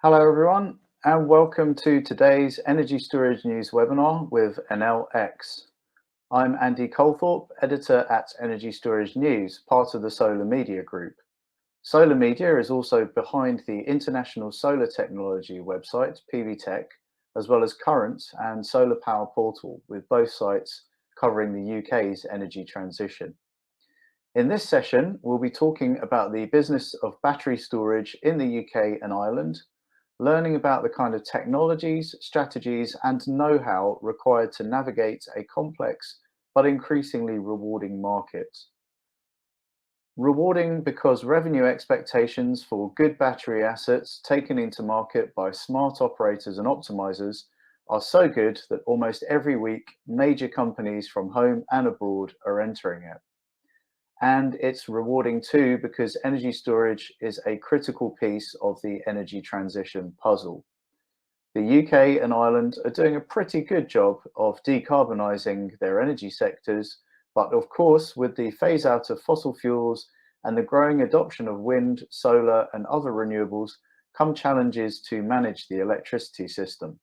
Hello everyone, and welcome to today's Energy Storage News webinar with NLX. I'm Andy Colthorpe, editor at Energy Storage News, part of the Solar Media Group. Solar Media is also behind the international solar technology website, PV Tech, as well as Current and Solar Power Portal, with both sites covering the UK's energy transition. In this session, we'll be talking about the business of battery storage in the UK and Ireland, learning about the kind of technologies, strategies, and know-how required to navigate a complex but increasingly rewarding market. Rewarding because revenue expectations for good battery assets taken into market by smart operators and optimizers are so good that almost every week, major companies from home and abroad are entering it. And it's rewarding too because energy storage is a critical piece of the energy transition puzzle. The UK and Ireland are doing a pretty good job of decarbonising their energy sectors, but of course, with the phase out of fossil fuels and the growing adoption of wind, solar, and other renewables, come challenges to manage the electricity system.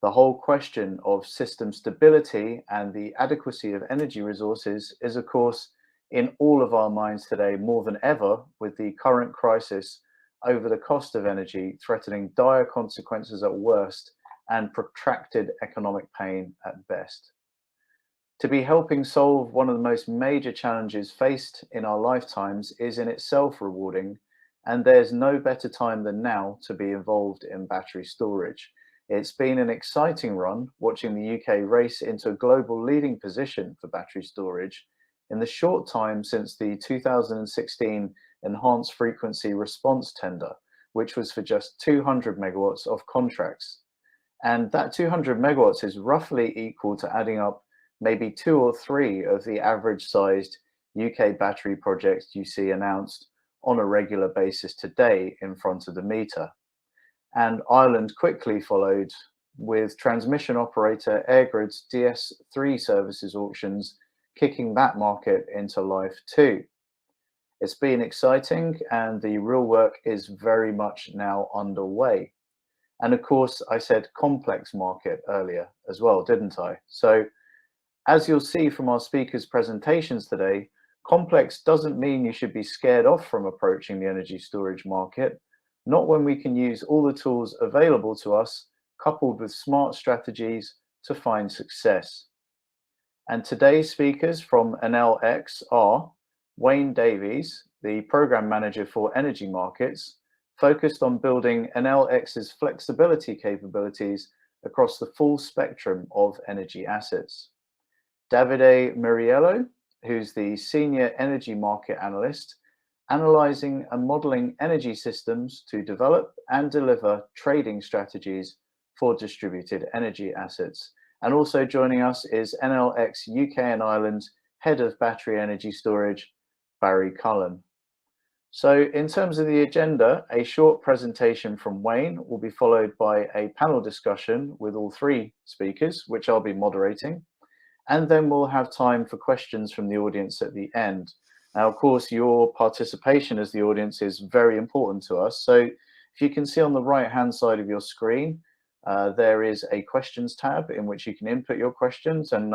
The whole question of system stability and the adequacy of energy resources is, of course, in all of our minds today more than ever, with the current crisis over the cost of energy threatening dire consequences at worst and protracted economic pain at best. To be helping solve one of the most major challenges faced in our lifetimes is in itself rewarding, and there's no better time than now to be involved in battery storage. It's been an exciting run watching the UK race into a global leading position for battery storage in the short time since the 2016 Enhanced Frequency Response tender, which was for just 200 megawatts of contracts. And that 200 megawatts is roughly equal to adding up maybe 2 or 3 of the average sized UK battery projects you see announced on a regular basis today in front of the meter. And Ireland quickly followed with transmission operator EirGrid's DS3 services auctions kicking that market into life too. It's been exciting and the real work is very much now underway. And of course, I said complex market earlier as well, didn't I? So as you'll see from our speakers' presentations today, complex doesn't mean you should be scared off from approaching the energy storage market, not when we can use all the tools available to us, coupled with smart strategies to find success. And today's speakers from NLX are Wayne Davies, the Program Manager for Energy Markets, focused on building NLX's flexibility capabilities across the full spectrum of energy assets. Davide Miriello, who's the Senior Energy Market Analyst, analyzing and modeling energy systems to develop and deliver trading strategies for distributed energy assets. And also joining us is NLX UK and Ireland Head of Battery Energy Storage, Barry Cullen. So in terms of the agenda, a short presentation from Wayne will be followed by a panel discussion with all 3 speakers, which I'll be moderating. And then we'll have time for questions from the audience at the end. Now, of course, your participation as the audience is very important to us. So if you can see on the right-hand side of your screen, there is a questions tab in which you can input your questions, and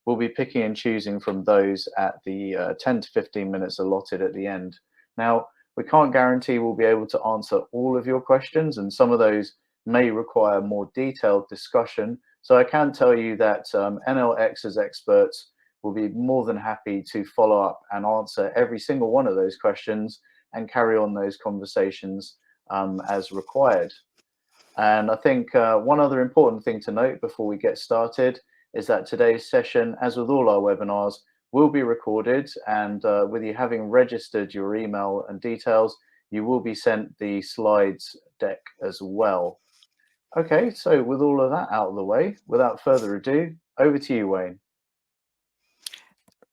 we'll be picking and choosing from those at the 10 to 15 minutes allotted at the end. Now, we can't guarantee we'll be able to answer all of your questions, and some of those may require more detailed discussion. So I can tell you that NLX's experts will be more than happy to follow up and answer every single one of those questions and carry on those conversations as required. And I think one other important thing to note before we get started is that today's session, as with all our webinars, will be recorded, and with you having registered your email and details, you will be sent the slides deck as well. Okay, so with all of that out of the way, without further ado, over to you, Wayne.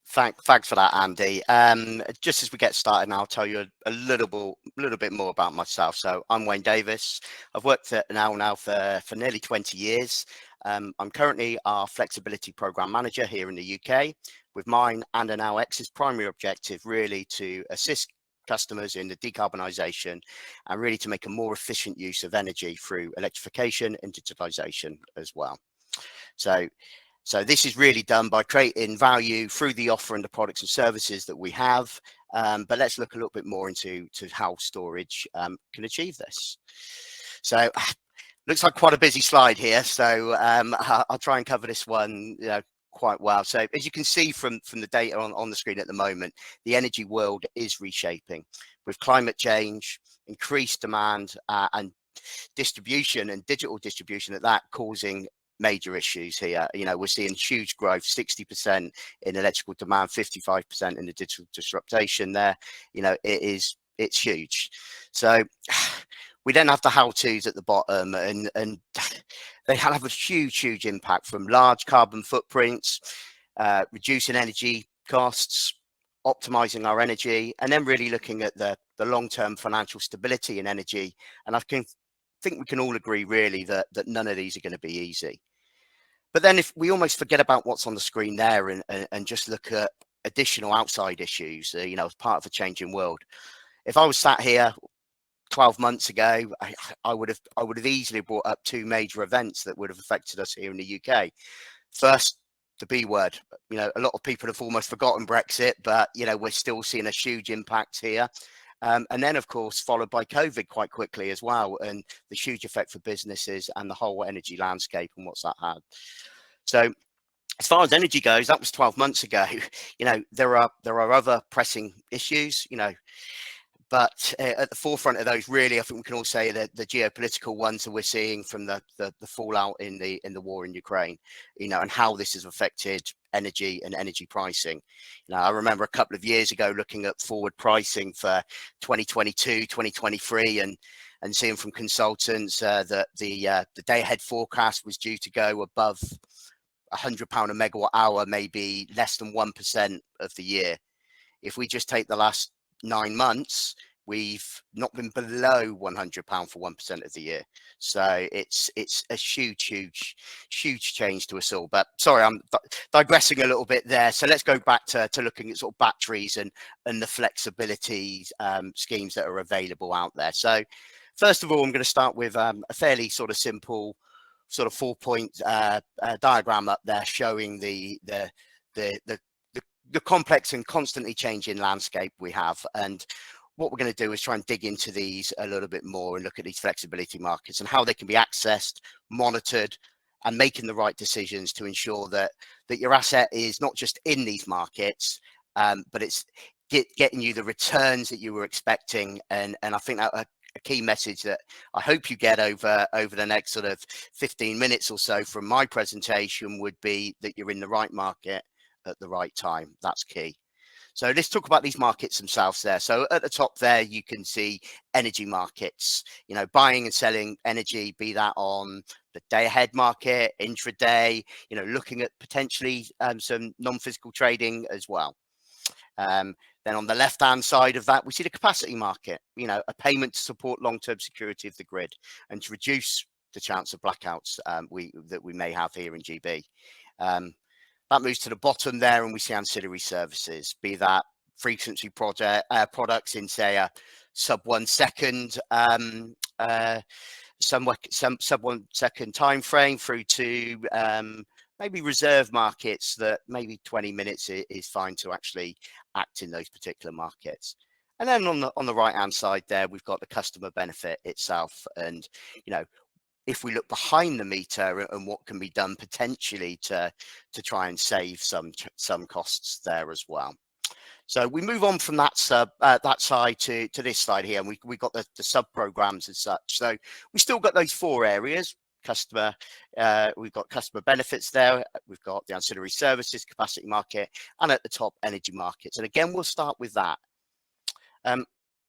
Thanks for that, Andy. Just as we get started now, I'll tell you a little bit more about myself. So I'm Wayne Davies. I've worked at now for nearly 20 years. I'm currently our flexibility program manager here in the UK, with mine and NLX's primary objective really to assist customers in the decarbonisation and really to make a more efficient use of energy through electrification and digitalisation as well. So this is really done by creating value through the offer and the products and services that we have. But let's look a little bit more into how storage can achieve this. So looks like quite a busy slide here. So I'll try and cover this one quite well. So as you can see from the data on the screen at the moment, the energy world is reshaping with climate change, increased demand and distribution and digital distribution at that causing major issues here. We're seeing huge growth, 60% in electrical demand, 55% in the digital disruption there. It's huge. So we then have the how-tos at the bottom, and they have a huge impact from large carbon footprints, reducing energy costs, optimizing our energy, and then really looking at the long-term financial stability in energy. And I think we can all agree really that none of these are going to be easy. But then if we almost forget about what's on the screen there and just look at additional outside issues, as part of a changing world. If I was sat here 12 months ago, I would have easily brought up two major events that would have affected us here in the UK. First, the B word. A lot of people have almost forgotten Brexit, but we're still seeing a huge impact here. And then, of course, followed by COVID quite quickly as well, and the huge effect for businesses and the whole energy landscape and what's that had. So as far as energy goes, that was 12 months ago. There are other pressing issues, but at the forefront of those, really, I think we can all say that the geopolitical ones that we're seeing from the fallout in the war in Ukraine, and how this has affected energy and energy pricing. I remember a couple of years ago looking at forward pricing for 2022, 2023, and seeing from consultants that the day ahead forecast was due to go above £100 a megawatt hour, maybe less than 1% of the year. If we just take the last 9 months, we've not been below £100 for 1% of the year. So it's a huge change to us all. But sorry, I'm digressing a little bit there. So let's go back to looking at sort of batteries and the flexibility schemes that are available out there. So first of all, I'm going to start with a fairly sort of simple sort of 4-point diagram up there showing the complex and constantly changing landscape we have. And what we're going to do is try and dig into these a little bit more and look at these flexibility markets and how they can be accessed, monitored, and making the right decisions to ensure that your asset is not just in these markets, but it's getting you the returns that you were expecting. And I think that a key message that I hope you get over the next sort of 15 minutes or so from my presentation would be that you're in the right market at the right time. That's key. So let's talk about these markets themselves there. So at the top there, you can see energy markets, buying and selling energy, be that on the day ahead market, intraday, looking at potentially some non-physical trading as well. Then on the left-hand side of that, we see the capacity market, a payment to support long-term security of the grid and to reduce the chance of blackouts that we may have here in GB. That moves to the bottom there, and we see ancillary services, be that frequency products in, say, a sub 1 second, sub 1 second time frame through to maybe reserve markets that maybe 20 minutes is fine to actually act in those particular markets. And then on the right hand side there, we've got the customer benefit itself. And, if we look behind the meter and what can be done potentially to try and save some costs there as well. So we move on from that side to this side here, and we got the sub programs as such. So we still got those 4 areas. We've got customer benefits there, we've got the ancillary services, capacity market, and at the top, energy markets. And again, we'll start with that.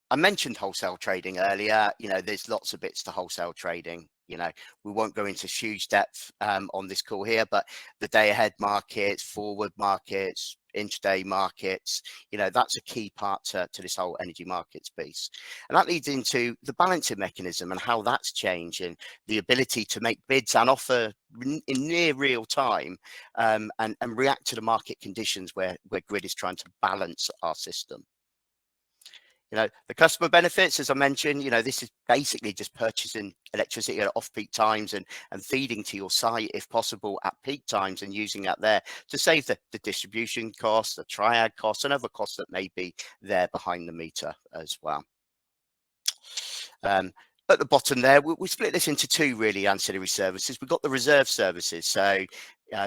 I mentioned wholesale trading earlier. There's lots of bits to wholesale trading. We won't go into huge depth on this call here, but the day ahead markets, forward markets, intraday markets, that's a key part to this whole energy markets piece. And that leads into the balancing mechanism and how that's changed, and the ability to make bids and offer in near real time and react to the market conditions where grid is trying to balance our system. The customer benefits, as I mentioned, this is basically just purchasing electricity at off-peak times and feeding to your site if possible at peak times and using that there to save the distribution costs, the triad costs, and other costs that may be there behind the meter as well. At the bottom there, we split this into two really ancillary services. We've got the reserve services, so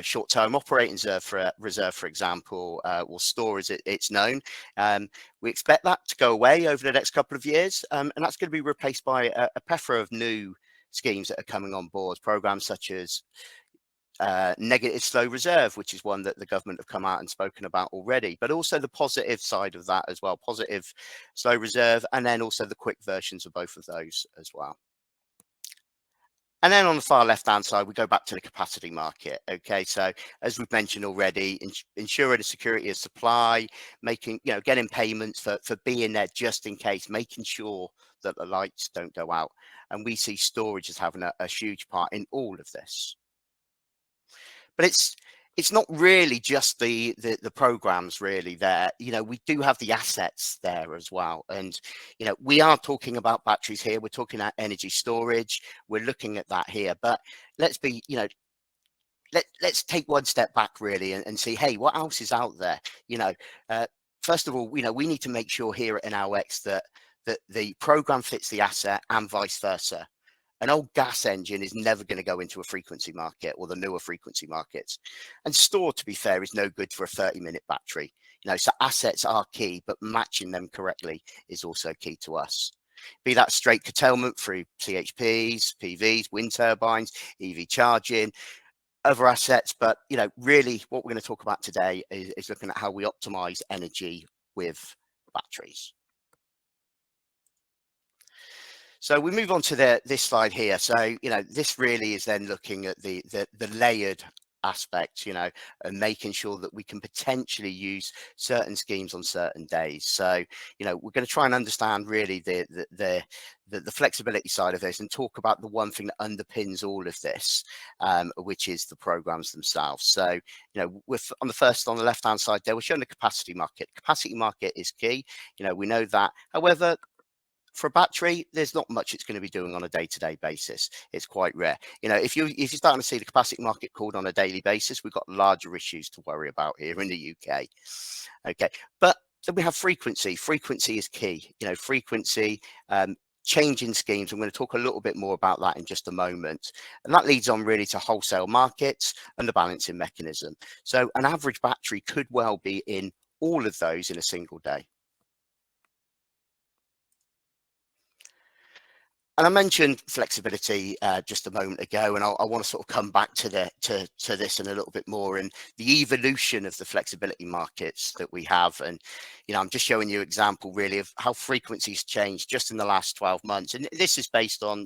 short-term operating reserve, for example, or store as it's known. We expect that to go away over the next couple of years, and that's going to be replaced by a plethora of new schemes that are coming on board, programs such as negative slow reserve, which is one that the government have come out and spoken about already, but also the positive side of that as well, positive slow reserve, and then also the quick versions of both of those as well. And then on the far left-hand side, we go back to the capacity market. Okay, so as we've mentioned already, ensuring the security of supply, making, getting payments for being there just in case, making sure that the lights don't go out. And we see storage as having a huge part in all of this. But it's not really just the programs really there. We do have the assets there as well. And, we are talking about batteries here. We're talking about energy storage. We're looking at that here. But let's be, let's take one step back really and see, hey, what else is out there? First of all, we need to make sure here at NLX that the program fits the asset and vice versa. An old gas engine is never going to go into a frequency market or the newer frequency markets. And store, to be fair, is no good for a 30-minute battery. So assets are key, but matching them correctly is also key to us. Be that straight curtailment through CHPs, PVs, wind turbines, EV charging, other assets. But, really what we're going to talk about today is looking at how we optimize energy with batteries. So we move on to this slide here. So, this really is then looking at the layered aspect, and making sure that we can potentially use certain schemes on certain days. So, we're going to try and understand really the flexibility side of this and talk about the one thing that underpins all of this, which is the programs themselves. So, on the left-hand side there, we're showing the capacity market. Capacity market is key. We know that. However, for a battery, there's not much it's going to be doing on a day-to-day basis. It's quite rare. If you're starting to see the capacity market called on a daily basis, we've got larger issues to worry about here in the UK. Okay, but then we have frequency. Frequency is key. Frequency, changing schemes. I'm going to talk a little bit more about that in just a moment. And that leads on really to wholesale markets and the balancing mechanism. So an average battery could well be in all of those in a single day. And I mentioned flexibility just a moment ago, and I want to sort of come back to this in a little bit more, and the evolution of the flexibility markets that we have. And I'm just showing you an example really of how frequencies changed just in the last 12 months. And this is based on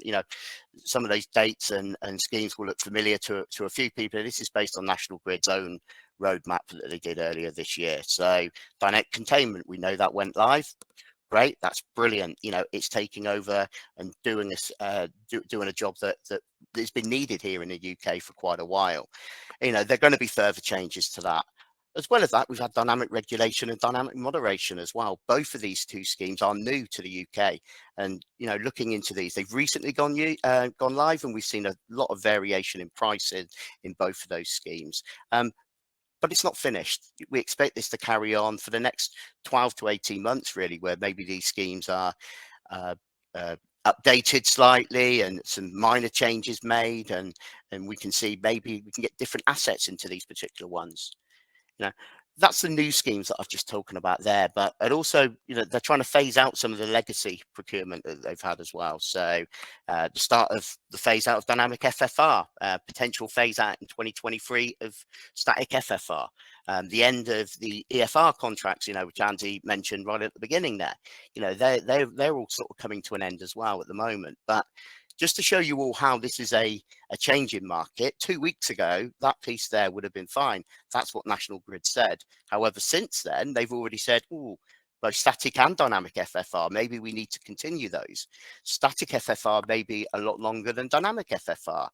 some of those dates and schemes will look familiar to a few people. This is based on National Grid's own roadmap that they did earlier this year. So dynamic containment, we know that went live. Great, that's brilliant. It's taking over and doing a job that has been needed here in the UK for quite a while. There are going to be further changes to that. As well as that, we've had dynamic regulation and dynamic moderation as well. Both of these two schemes are new to the UK, and looking into these, they've recently gone live, and we've seen a lot of variation in pricing in both of those schemes. But it's not finished. We expect this to carry on for the next 12 to 18 months, really, where maybe these schemes are updated slightly and some minor changes made, and we can see maybe we can get different assets into these particular ones. That's the new schemes that I've just talking about there, but it also, they're trying to phase out some of the legacy procurement that they've had as well. So the start of the phase out of dynamic FFR, potential phase out in 2023 of static FFR, the end of the EFR contracts, which Andy mentioned right at the beginning there. They're all sort of coming to an end as well at the moment. But just to show you all how this is a changing market, 2 weeks ago, that piece there would have been fine. That's what National Grid said. However, since then, they've already said, oh, both static and dynamic FFR. Maybe we need to continue those. Static FFR may be a lot longer than dynamic FFR.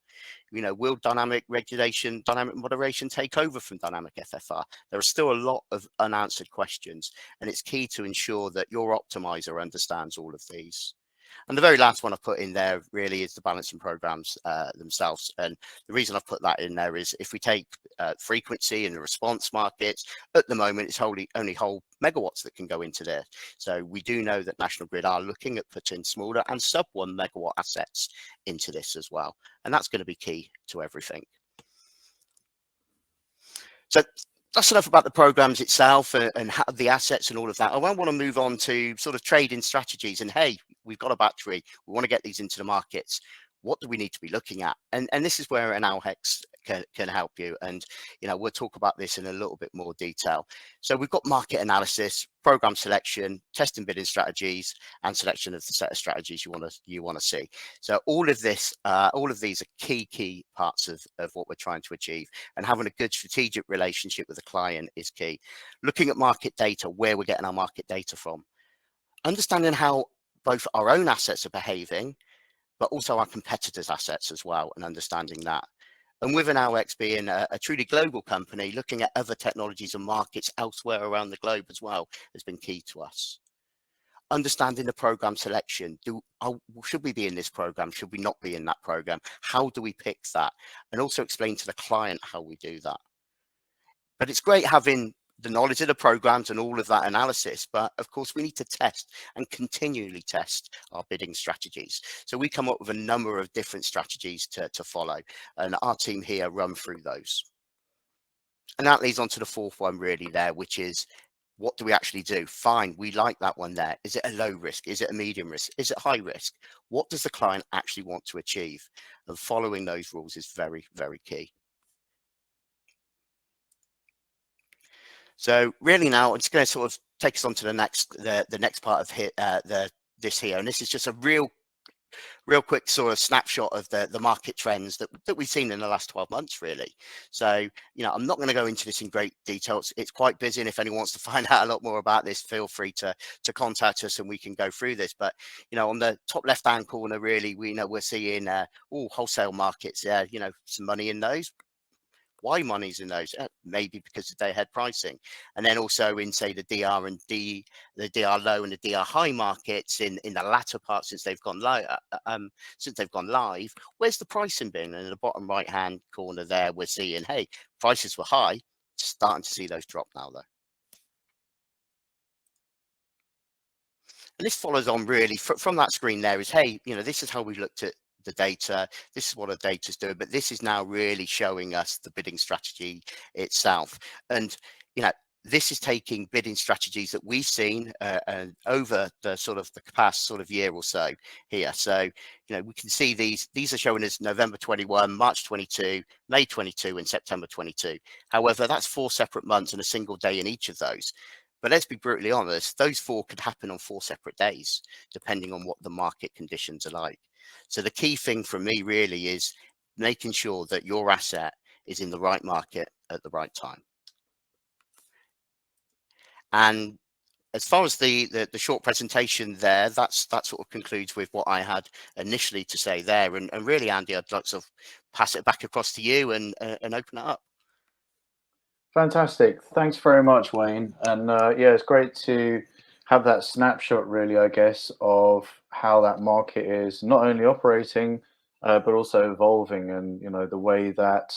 You know, will dynamic regulation, dynamic moderation take over from dynamic FFR? There are still a lot of unanswered questions, and it's key to ensure that your optimizer understands all of these. And the very last one I put in there really is the balancing programs themselves. And the reason I've put that in there is if we take frequency and the response markets, at the moment it's only whole megawatts that can go into there. So we do know that National Grid are looking at putting smaller and sub 1 megawatt assets into this as well. And that's going to be key to everything. So that's enough about the programs itself and how the assets and all of that. I want to move on to sort of trading strategies. And hey, we've got a battery. We want to get these into the markets. What do we need to be looking at? And this is where an ALHEX can help you. And, you know, we'll talk about this in a little bit more detail. So we've got market analysis, program selection, testing bidding strategies, and selection of the set of strategies you want to see. So all of these are key parts of what we're trying to achieve. And having a good strategic relationship with the client is key. Looking at market data, where we're getting our market data from. Understanding how both our own assets are behaving, but also our competitors' assets as well, and understanding that. And with an ALHEX being a truly global company, looking at other technologies and markets elsewhere around the globe as well has been key to us. Understanding the program selection. Should we be in this program? Should we not be in that program? How do we pick that? And also explain to the client how we do that. But it's great having the knowledge of the programs and all of that analysis, but of course we need to test and continually test our bidding strategies. So we come up with a number of different strategies to follow, and our team here run through those. And that leads on to the fourth one really there, which is what do we actually do? Fine, we like that one there. Is it a low risk? Is it a medium risk? Is it high risk? What does the client actually want to achieve? And following those rules is very, very key. So really now it's going to sort of take us on to the next part of this here, and this is just a real quick sort of snapshot of the market trends that we've seen in the last 12 months really. So, you know, I'm not going to go into this in great detail. It's quite busy, and if anyone wants to find out a lot more about this, feel free to contact us and we can go through this. But, you know, on the top left hand corner really, we're seeing all wholesale markets, you know, some money in those. Why money's in those? Maybe because of day ahead pricing. And then also in, say, the DR and D, the DR low and the DR high markets in the latter part since they've gone live, where's the pricing been? And in the bottom right hand corner there, we're seeing, hey, prices were high, starting to see those drop now though. And this follows on really from that screen there is, hey, you know, this is how we looked at the data. This is what the data's doing, but this is now really showing us the bidding strategy itself. And, you know, this is taking bidding strategies that we've seen over the past sort of year or so here. So, you know, we can see these are showing us November 21, March 22, May 22, and September 22. However, that's 4 separate months and a single day in each of those. But let's be brutally honest, those 4 could happen on 4 separate days, depending on what the market conditions are like. So the key thing for me really is making sure that your asset is in the right market at the right time. And as far as the short presentation there, that sort of concludes with what I had initially to say there. And really, Andy, I'd like to pass it back across to you and open it up. Fantastic. Thanks very much, Wayne. And yeah, it's great to have that snapshot, really, I guess, of how that market is not only operating, but also evolving, and, you know, the way that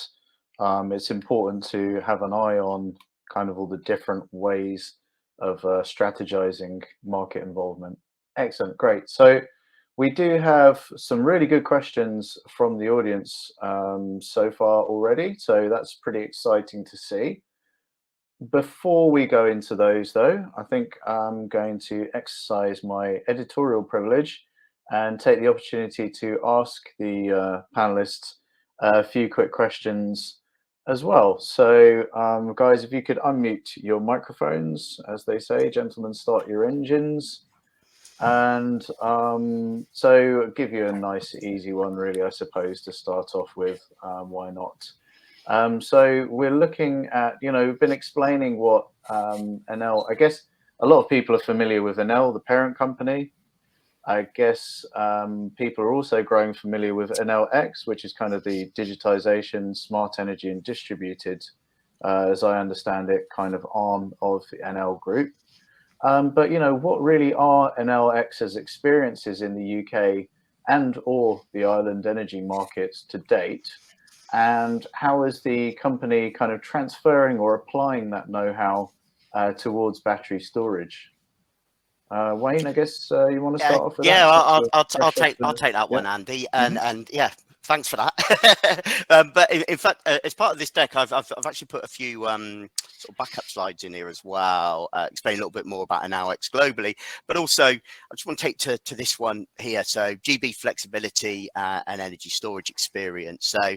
it's important to have an eye on kind of all the different ways of strategizing market involvement. Excellent. Great. So we do have some really good questions from the audience so far already. So that's pretty exciting to see. Before we go into those, though, I think I'm going to exercise my editorial privilege and take the opportunity to ask the panelists a few quick questions as well. So, guys, if you could unmute your microphones, as they say, gentlemen, start your engines. And so I'll give you a nice, easy one, really, I suppose, to start off with. Why not? So we're looking at, you know, we've been explaining what I guess A lot of people are familiar with Enel, the parent company. I guess people are also growing familiar with Enel X, which is kind of the digitization, smart energy, and distributed, as I understand it, kind of arm of the Enel group. But what really are Enel X's experiences in the UK and or the Ireland energy markets to date? And how is the company kind of transferring or applying that know-how towards battery storage? Wayne, I guess you want to Yeah, start off with yeah, that since you're I'll fresh off take the. that Yeah. one, Andy, Mhm. and yeah, thanks for that. But in fact, as part of this deck, I've actually put a few sort of backup slides in here as well, explain a little bit more about X globally, but also I just want to take to this one here. So GB flexibility and energy storage experience. So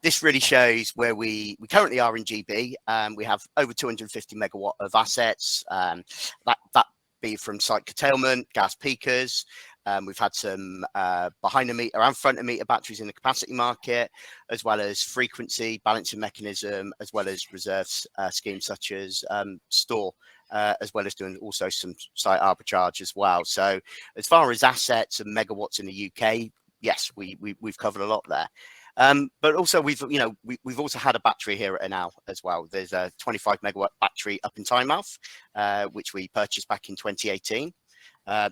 this really shows where we currently are in GB. We have over 250 megawatt of assets. That be from site curtailment, gas peakers. We've had some behind the meter and front of meter batteries in the capacity market, as well as frequency balancing mechanism, as well as reserves schemes such as store, as well as doing also some site arbitrage as well. So as far as assets and megawatts in the UK, yes, we've covered a lot there. But also we've also had a battery here at Enel as well. There's a 25 megawatt battery up in Tynemouth, which we purchased back in 2018.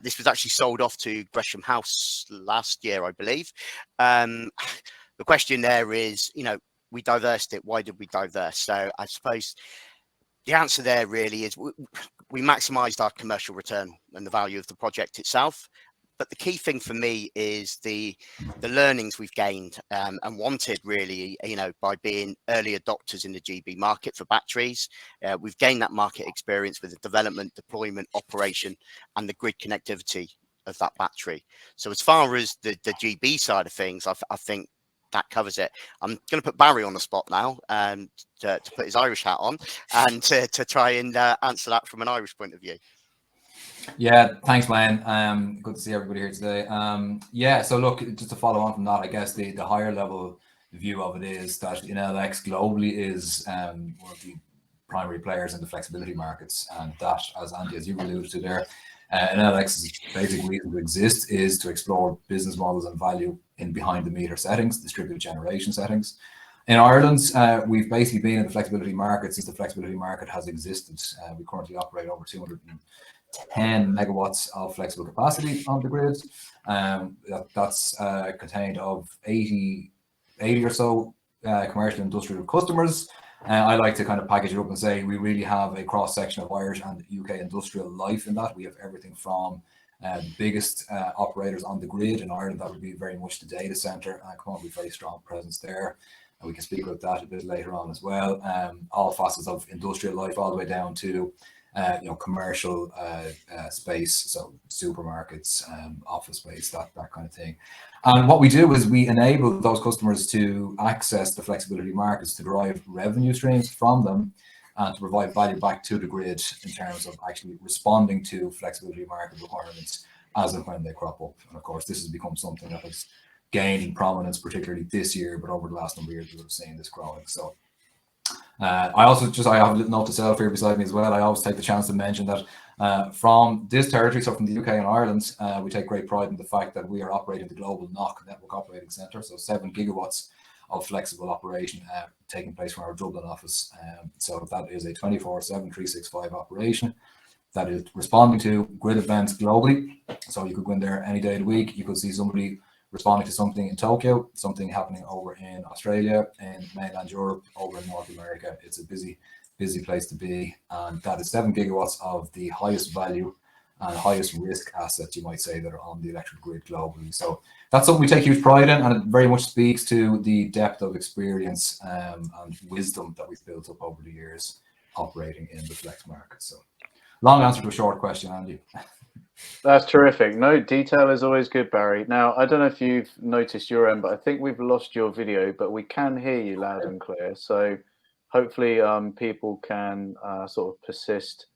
This was actually sold off to Gresham House last year, I believe. The question there is, we diversed it. Why did we diverse? So I suppose the answer there really is we maximized our commercial return and the value of the project itself. But the key thing for me is the learnings we've gained and wanted really, by being early adopters in the GB market for batteries. We've gained that market experience with the development, deployment, operation, and the grid connectivity of that battery. So as far as the GB side of things, I think that covers it. I'm going to put Barry on the spot now to put his Irish hat on and to try and answer that from an Irish point of view. Yeah, thanks, Wayne. Good to see everybody here today. Yeah, so look, just to follow on from that, I guess the higher level view of it is that X globally is one of the primary players in the flexibility markets, and that, as you alluded to there, X's basic reason to exist is to explore business models and value in behind the meter settings, distributed generation settings. In Ireland, we've basically been in the flexibility market since the flexibility market has existed. We currently operate over 210 megawatts of flexible capacity on the grid. That's contained of 80 or so commercial and industrial customers. I like to kind of package it up and say we really have a cross section of Irish and UK industrial life in that. We have everything from the biggest operators on the grid in Ireland. That would be very much the data centre. Come on, we've very strong presence there. And we can speak about that a bit later on as well. All facets of industrial life, all the way down to commercial space, so supermarkets, office space, that kind of thing. And what we do is we enable those customers to access the flexibility markets, to derive revenue streams from them, and to provide value back to the grid in terms of actually responding to flexibility market requirements as and when they crop up. And of course, this has become something that is gaining prominence, particularly this year, but over the last number of years, we've seen this growing. So I have a little note to self here beside me as well. I always take the chance to mention that from this territory, so from the UK and Ireland, we take great pride in the fact that we are operating the global NOC, Network Operating Centre, so 7 gigawatts of flexible operation taking place from our Dublin office. So that is a 24/7, 365 operation that is responding to grid events globally. So you could go in there any day of the week. You could see somebody responding to something in Tokyo, something happening over in Australia, in mainland Europe, over in North America. It's a busy place to be. And that is 7 gigawatts of the highest value and highest risk assets, you might say, that are on the electric grid globally. So that's something we take huge pride in, and it very much speaks to the depth of experience and wisdom that we've built up over the years operating in the flex market. So long answer to a short question, Andy. That's terrific. No, detail is always good, Barry. Now, I don't know if you've noticed your end, but I think we've lost your video, but we can hear you loud and clear. So hopefully people can sort of persist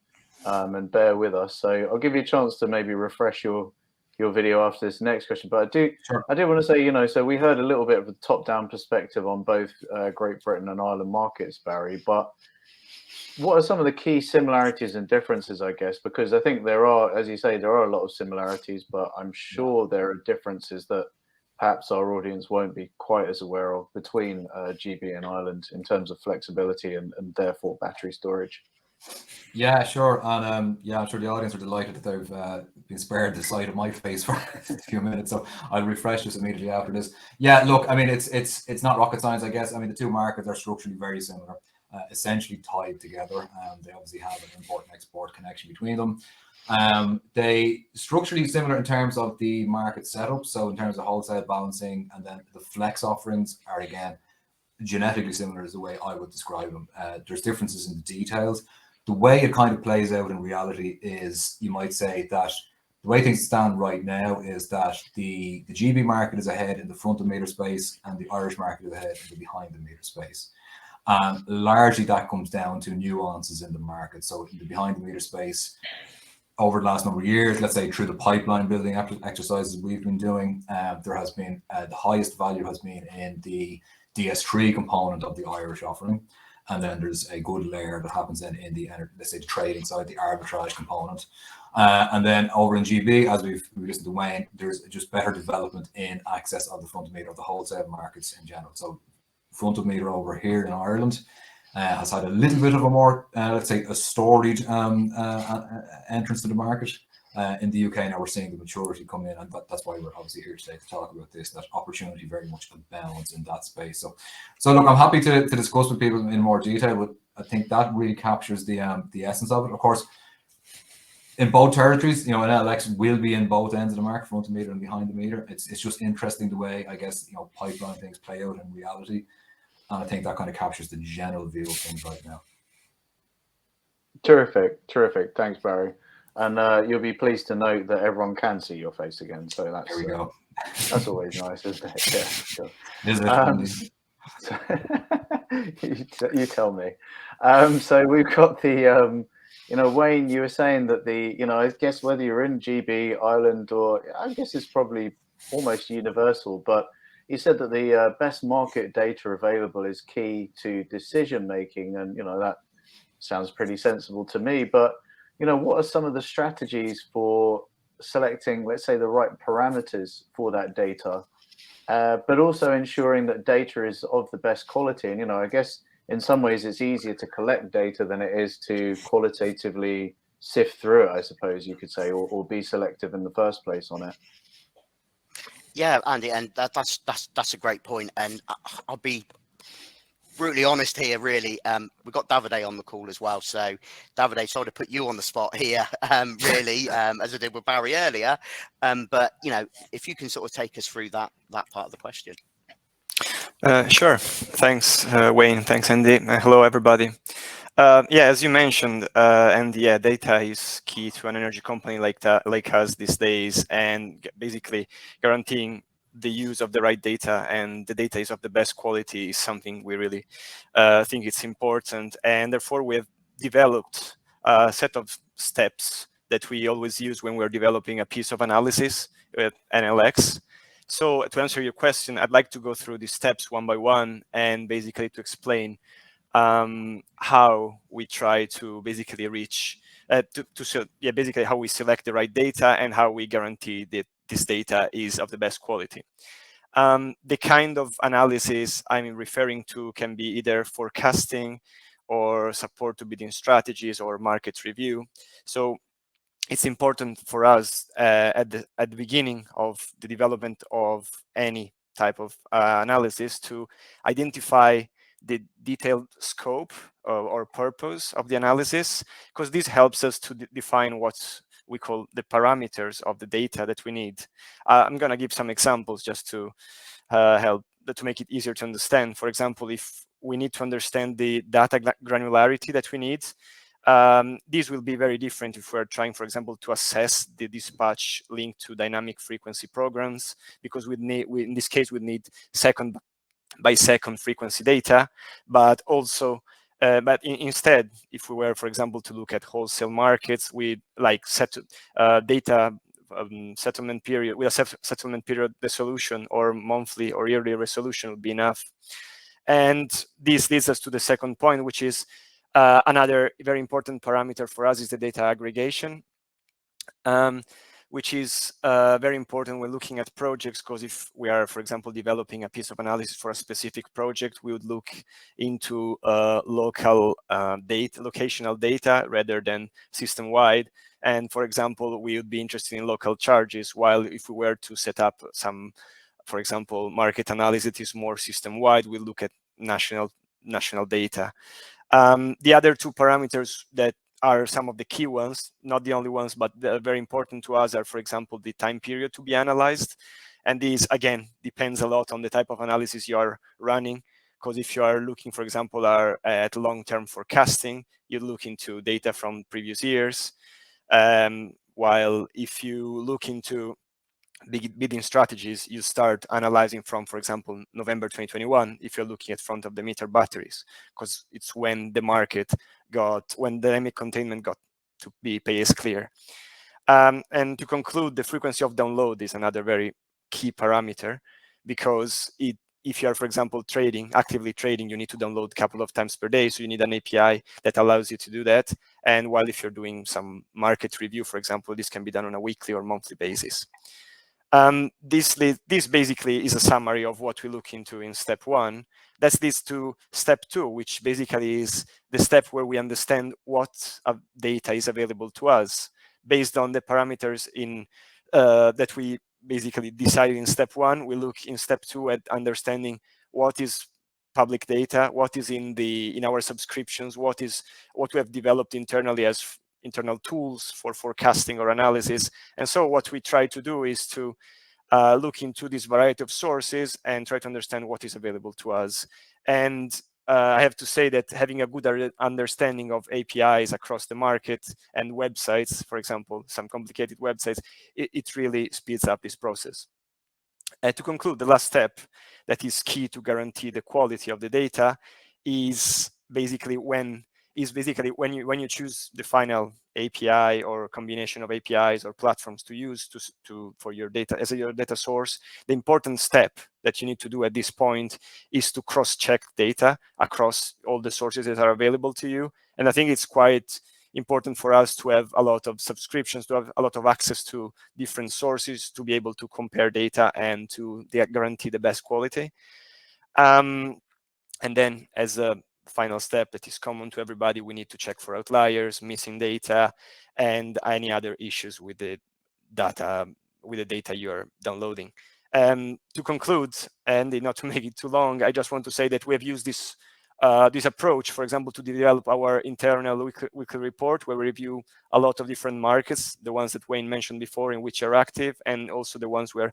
and bear with us. So I'll give you a chance to maybe refresh your video after this next question. But I do want to say, so we heard a little bit of a top-down perspective on both Great Britain and Ireland markets, Barry, but what are some of the key similarities and differences, I guess? Because I think there are, as you say, there are a lot of similarities, but I'm sure there are differences that perhaps our audience won't be quite as aware of between GB and Ireland in terms of flexibility and therefore battery storage. Yeah, sure. And yeah, I'm sure the audience are delighted that they've been spared the sight of my face for a few minutes. So I'll refresh this immediately after this. Yeah, look, I mean, it's not rocket science, I guess. I mean, the two markets are structurally very similar, essentially tied together. They obviously have an import and export connection between them. They structurally similar in terms of the market setup. So in terms of wholesale balancing, and then the flex offerings are again genetically similar is the way I would describe them. There's differences in the details. The way it kind of plays out in reality is, you might say that the way things stand right now is that the GB market is ahead in the front of meter space, and the Irish market is ahead in the behind the meter space. Largely that comes down to nuances in the market. So in the behind the meter space, over the last number of years, let's say through the pipeline building exercises we've been doing, there has been the highest value has been in the DS3 component of the Irish offering. And then there's a good layer that happens in the, let's say, the trading side, the arbitrage component. And then over in GB, as we've listened to Wayne, there's just better development in access of the front of meter of the wholesale markets in general. So front of meter over here in Ireland has had a little bit of a more, let's say, a storied entrance to the market. In the UK now we're seeing the maturity come in, and that's why we're obviously here today to talk about this, that opportunity very much abounds in that space. So look, I'm happy to discuss with people in more detail, but I think that really captures the essence of it. Of course, in both territories, you know, an LX will be in both ends of the market, front of meter and behind the meter. It's just interesting the way, I guess, you know, pipeline things play out in reality. And I think that kind of captures the general view of things right now. Terrific. Thanks, Barry. And you'll be pleased to note that everyone can see your face again. So that's, there we go. That's always nice, isn't it? Yeah, sure. Is it? You tell me. So we've got the, you know, Wayne, you were saying that the, you know, I guess whether you're in GB, Ireland, or I guess it's probably almost universal, but you said that the best market data available is key to decision making. And, you know, that sounds pretty sensible to me. But, you know, what are some of the strategies for selecting, let's say, the right parameters for that data, but also ensuring that data is of the best quality? And, you know, I guess in some ways it's easier to collect data than it is to qualitatively sift through it, I suppose you could say, or be selective in the first place on it. Yeah, Andy, and that's a great point. And I'll be brutally honest here, really. We've got Davide on the call as well. So Davide, sorry to put you on the spot here, really, as I did with Barry earlier. But, you know, if you can sort of take us through that part of the question. Sure. Thanks, Wayne. Thanks, Andy. Hello, everybody. Yeah, as you mentioned, and yeah, data is key to an energy company like us these days, and basically guaranteeing the use of the right data and the data is of the best quality is something we really think it's important. And therefore, we've developed a set of steps that we always use when we're developing a piece of analysis with NLX. So to answer your question, I'd like to go through these steps one by one and basically to explain how we try to basically reach, basically how we select the right data and how we guarantee that this data is of the best quality. The kind of analysis I'm referring to can be either forecasting or support to bidding strategies or market review. So it's important for us at the beginning of the development of any type of analysis to identify the detailed scope or purpose of the analysis, because this helps us to define what we call the parameters of the data that we need. I'm going to give some examples just to help to make it easier to understand. For example, if we need to understand the data granularity that we need, these will be very different if we're trying, for example, to assess the dispatch linked to dynamic frequency programs, because in this case, we'd need second by second frequency data, but also, instead, if we were, for example, to look at wholesale markets, we like set data settlement period with a settlement period resolution, or monthly or yearly resolution would be enough. And this leads us to the second point, which is Another very important parameter for us is the data aggregation, which is very important when looking at projects, because if we are, for example, developing a piece of analysis for a specific project, we would look into local data, locational data, rather than system-wide. And for example, we would be interested in local charges, while if we were to set up some, for example, market analysis that is more system-wide, we look at national data. The other two parameters that are some of the key ones, not the only ones, but they're very important to us, are, for example, the time period to be analyzed. And these, again, depends a lot on the type of analysis you are running. Because if you are looking, for example, at long-term forecasting, you look into data from previous years. While if you look into bidding strategies, you start analyzing from, for example, November 2021, if you're looking at front of the meter batteries, because it's when the market when dynamic containment got to be pay as clear. And to conclude, the frequency of download is another very key parameter, because if you are, for example, actively trading, you need to download a couple of times per day. So you need an API that allows you to do that. And while if you're doing some market review, for example, this can be done on a weekly or monthly basis. This basically is a summary of what we look into in step 1. That leads to step 2, which basically is the step where we understand what data is available to us based on the parameters that we basically decided in step 1. We look in step 2 at understanding what is public data, what is in our subscriptions, what we have developed internally as internal tools for forecasting or analysis. And so what we try to do is to look into this variety of sources and try to understand what is available to us. And I have to say that having a good understanding of APIs across the market and websites, for example, some complicated websites, it really speeds up this process. To conclude, the last step that is key to guarantee the quality of the data is basically when you choose the final API or combination of APIs or platforms to use for your data as your data source. The important step that you need to do at this point is to cross-check data across all the sources that are available to you. And I think it's quite important for us to have a lot of subscriptions, to have a lot of access to different sources, to be able to compare data and to guarantee the best quality. And then as a final step that is common to everybody, we need to check for outliers, missing data, and any other issues with the data you're downloading. To conclude, and not to make it too long, I just want to say that we have used this approach, for example, to develop our internal weekly report, where we review a lot of different markets, the ones that Wayne mentioned before, in which are active, and also the ones we're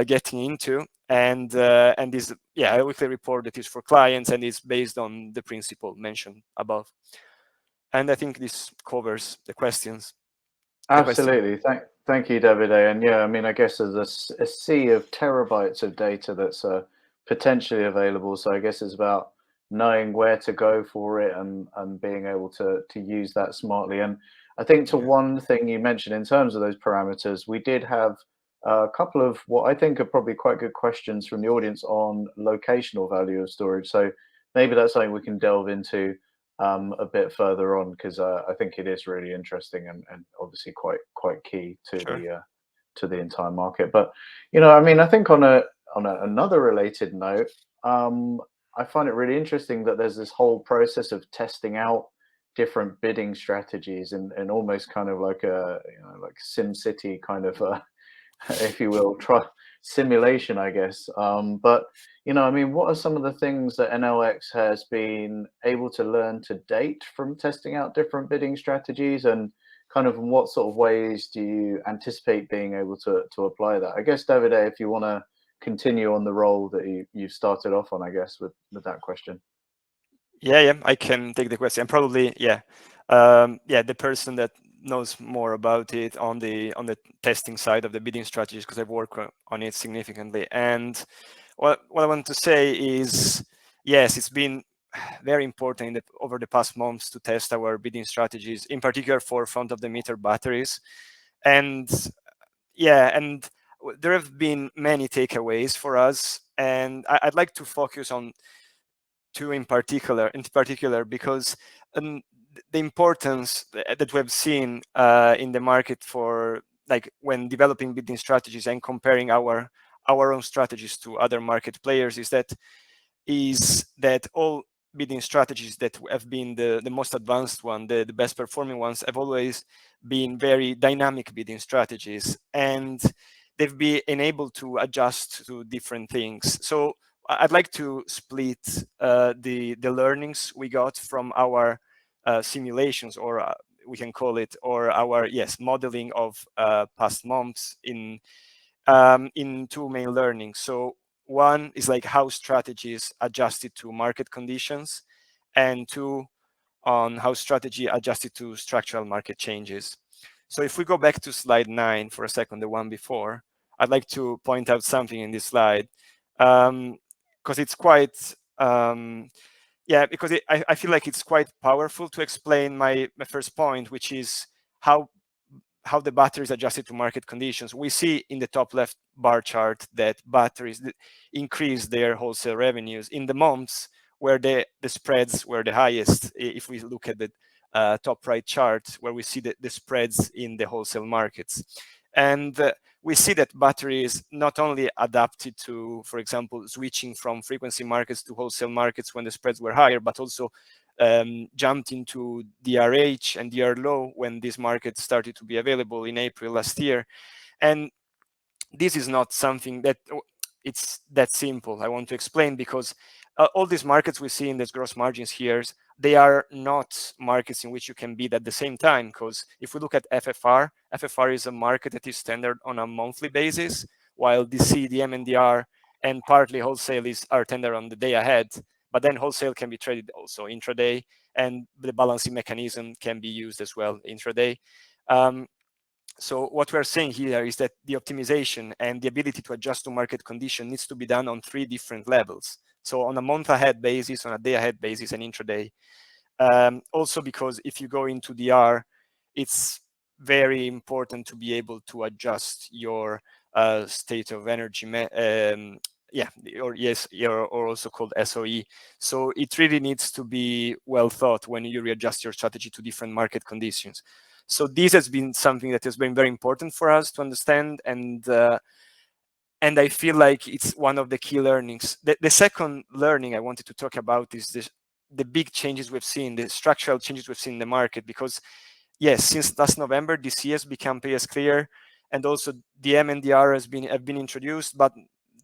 getting into. And this, a weekly report that is for clients and is based on the principle mentioned above. And I think this covers the questions. Absolutely. Thank you, Davide. And yeah, I mean, I guess there's a sea of terabytes of data that's potentially available. So I guess it's about knowing where to go for it and being able to use that smartly. And I think to one thing you mentioned in terms of those parameters, we did have a couple of what I think are probably quite good questions from the audience on locational value of storage. So maybe that's something we can delve into a bit further on, because I think it is really interesting and obviously quite key to the entire market. But I mean, I think on another related note, I find it really interesting that there's this whole process of testing out different bidding strategies and almost kind of like a like SimCity kind of if you will, simulation, I guess. But I mean, what are some of the things that NLX has been able to learn to date from testing out different bidding strategies, and kind of in what sort of ways do you anticipate being able to apply that? I guess, Davide, if you want to continue on the role that you've started off on, I guess, with that question. Yeah, I can take the question. Probably, the person that knows more about it on the testing side of the bidding strategies, because I've worked on it significantly. And what I want to say is, yes, it's been very important over the past months to test our bidding strategies, in particular for front of the meter batteries. And and there have been many takeaways for us, and I'd like to focus on two in particular, because the importance that we've seen in the market for like when developing bidding strategies and comparing our own strategies to other market players is that all bidding strategies that have been the most advanced one, the best performing ones, have always been very dynamic bidding strategies, and they've been enabled to adjust to different things. So I'd like to split the learnings we got from our simulations, or we can call it, or our modeling of past months in two main learnings. So one is like how strategies adjusted to market conditions, and two, on how strategy adjusted to structural market changes. So if we go back to slide 9 for a second, the one before, I'd like to point out something in this slide, because it's quite, because I feel like it's quite powerful to explain my first point, which is how the batteries adjusted to market conditions. We see in the top left bar chart that batteries increase their wholesale revenues in the months where the spreads were the highest. If we look at the top right chart, where we see the spreads in the wholesale markets. And we see that batteries not only adapted to, for example, switching from frequency markets to wholesale markets when the spreads were higher, but also jumped into DRH and DR low when these markets started to be available in April last year. And this is not something that it's that simple. I want to explain, because all these markets we see in these gross margins here, they are not markets in which you can bid at the same time. Because if we look at FFR is a market that is tendered on a monthly basis, while DC, DM, and DR, and partly wholesale are tendered on the day ahead. But then wholesale can be traded also intraday, and the balancing mechanism can be used as well intraday. So what we're saying here is that the optimization and the ability to adjust to market condition needs to be done on 3 different levels. So on a month ahead basis, on a day ahead basis, and intraday. Also because if you go into DR, it's very important to be able to adjust your state of energy, or also called SOE. So it really needs to be well thought when you readjust your strategy to different market conditions. So this has been something that has been very important for us to understand, and I feel like it's one of the key learnings. The second learning I wanted to talk about is the big changes we've seen, the structural changes we've seen in the market. Because yes, since last November, DC has become pay as clear, and also DM and DR have been introduced, but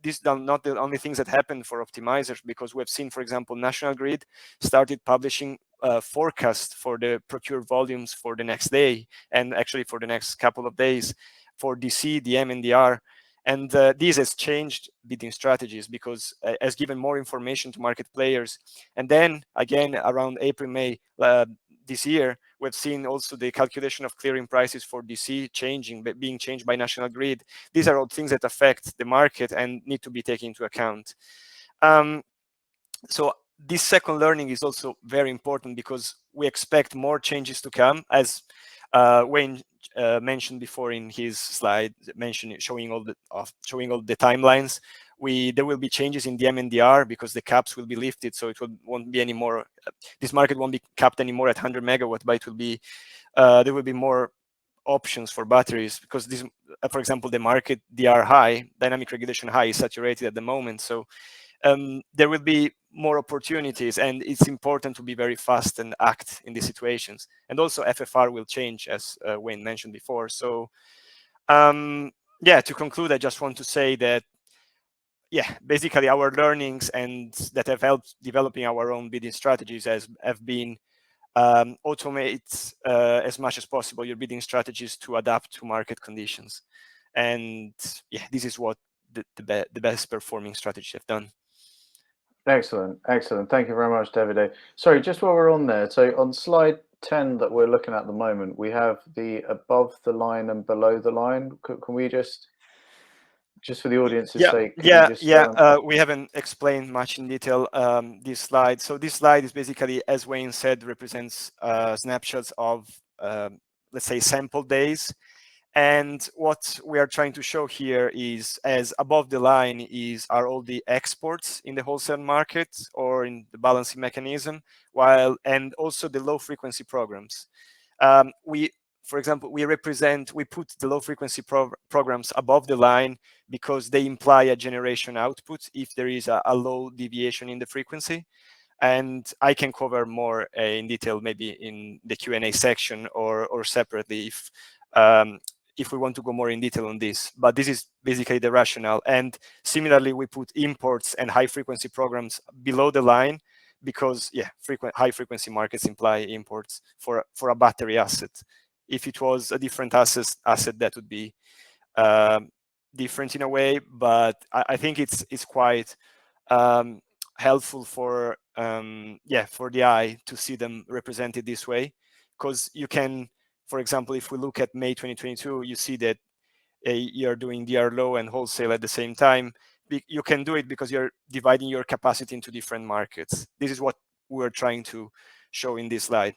these are not the only things that happen for optimizers, because we've seen, for example, National Grid started publishing forecast for the procured volumes for the next day, and actually for the next couple of days, for DC, DM, and DR. And this has changed bidding strategies, because has given more information to market players. And then again, around April, May this year, we've seen also the calculation of clearing prices for DC being changed by National Grid. These are all things that affect the market and need to be taken into account. So this second learning is also very important, because we expect more changes to come, as Wayne mentioned before in his slide, showing all the timelines. There will be changes in DM and DR, because the caps will be lifted, so it won't be anymore. This market won't be capped anymore at 100 megawatt, but it will be there will be more options for batteries, because this, for example, the market DR high, dynamic regulation high, is saturated at the moment. So there will be more opportunities, and it's important to be very fast and act in these situations. And also FFR will change, as Wayne mentioned before. So to conclude, I just want to say that basically our learnings and that have helped developing our own bidding strategies have been automate as much as possible your bidding strategies to adapt to market conditions. And this is what the best performing strategies have done. Excellent. Thank you very much, Davide. Sorry, just while we're on there, so on slide 10 that we're looking at the moment, we have the above the line and below the line. Can we just for the audience's sake, we haven't explained much in detail this slide. So this slide is basically, as Wayne said, represents snapshots of let's say sample days, And what we are trying to show here is, as above the line are all the exports in the wholesale market or in the balancing mechanism, and also the low frequency programs. For example, we put the low frequency programs above the line because they imply a generation output if there is a low deviation in the frequency. And I can cover more in detail maybe in the Q&A section or separately if we want to go more in detail on this. But this is basically the rationale. And similarly, we put imports and high frequency programs below the line because, yeah, high frequency markets imply imports for a battery asset. If it was a different asset, that would be different in a way. But I think it's quite helpful for the eye to see them represented this way, because you can, for example, if we look at May 2022, you see that you're doing DR low and wholesale at the same time. You can do it because you're dividing your capacity into different markets. This is what we're trying to show in this slide.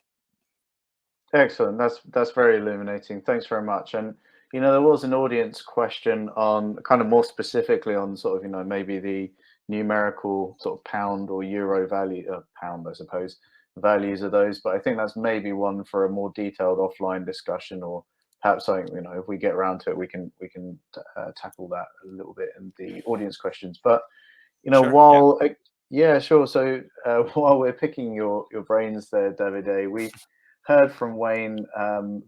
Excellent. That's very illuminating. Thanks very much. And there was an audience question on kind of more specifically on sort of maybe the numerical sort of pound or euro value, pound I suppose, values of those. But I think that's maybe one for a more detailed offline discussion, or perhaps something if we get around to it, we can tackle that a little bit in the audience questions. But Sure, yeah, sure. So while we're picking your brains there, Davide, we heard from Wayne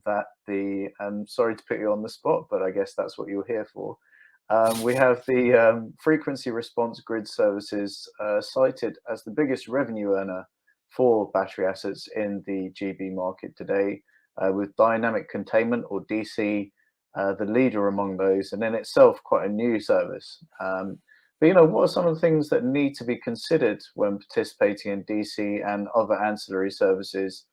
that sorry to put you on the spot, but I guess that's what you're here for. We have the frequency response grid services cited as the biggest revenue earner for battery assets in the GB market today, with dynamic containment, or DC, the leader among those, and in itself quite a new service. But what are some of the things that need to be considered when participating in DC and other ancillary services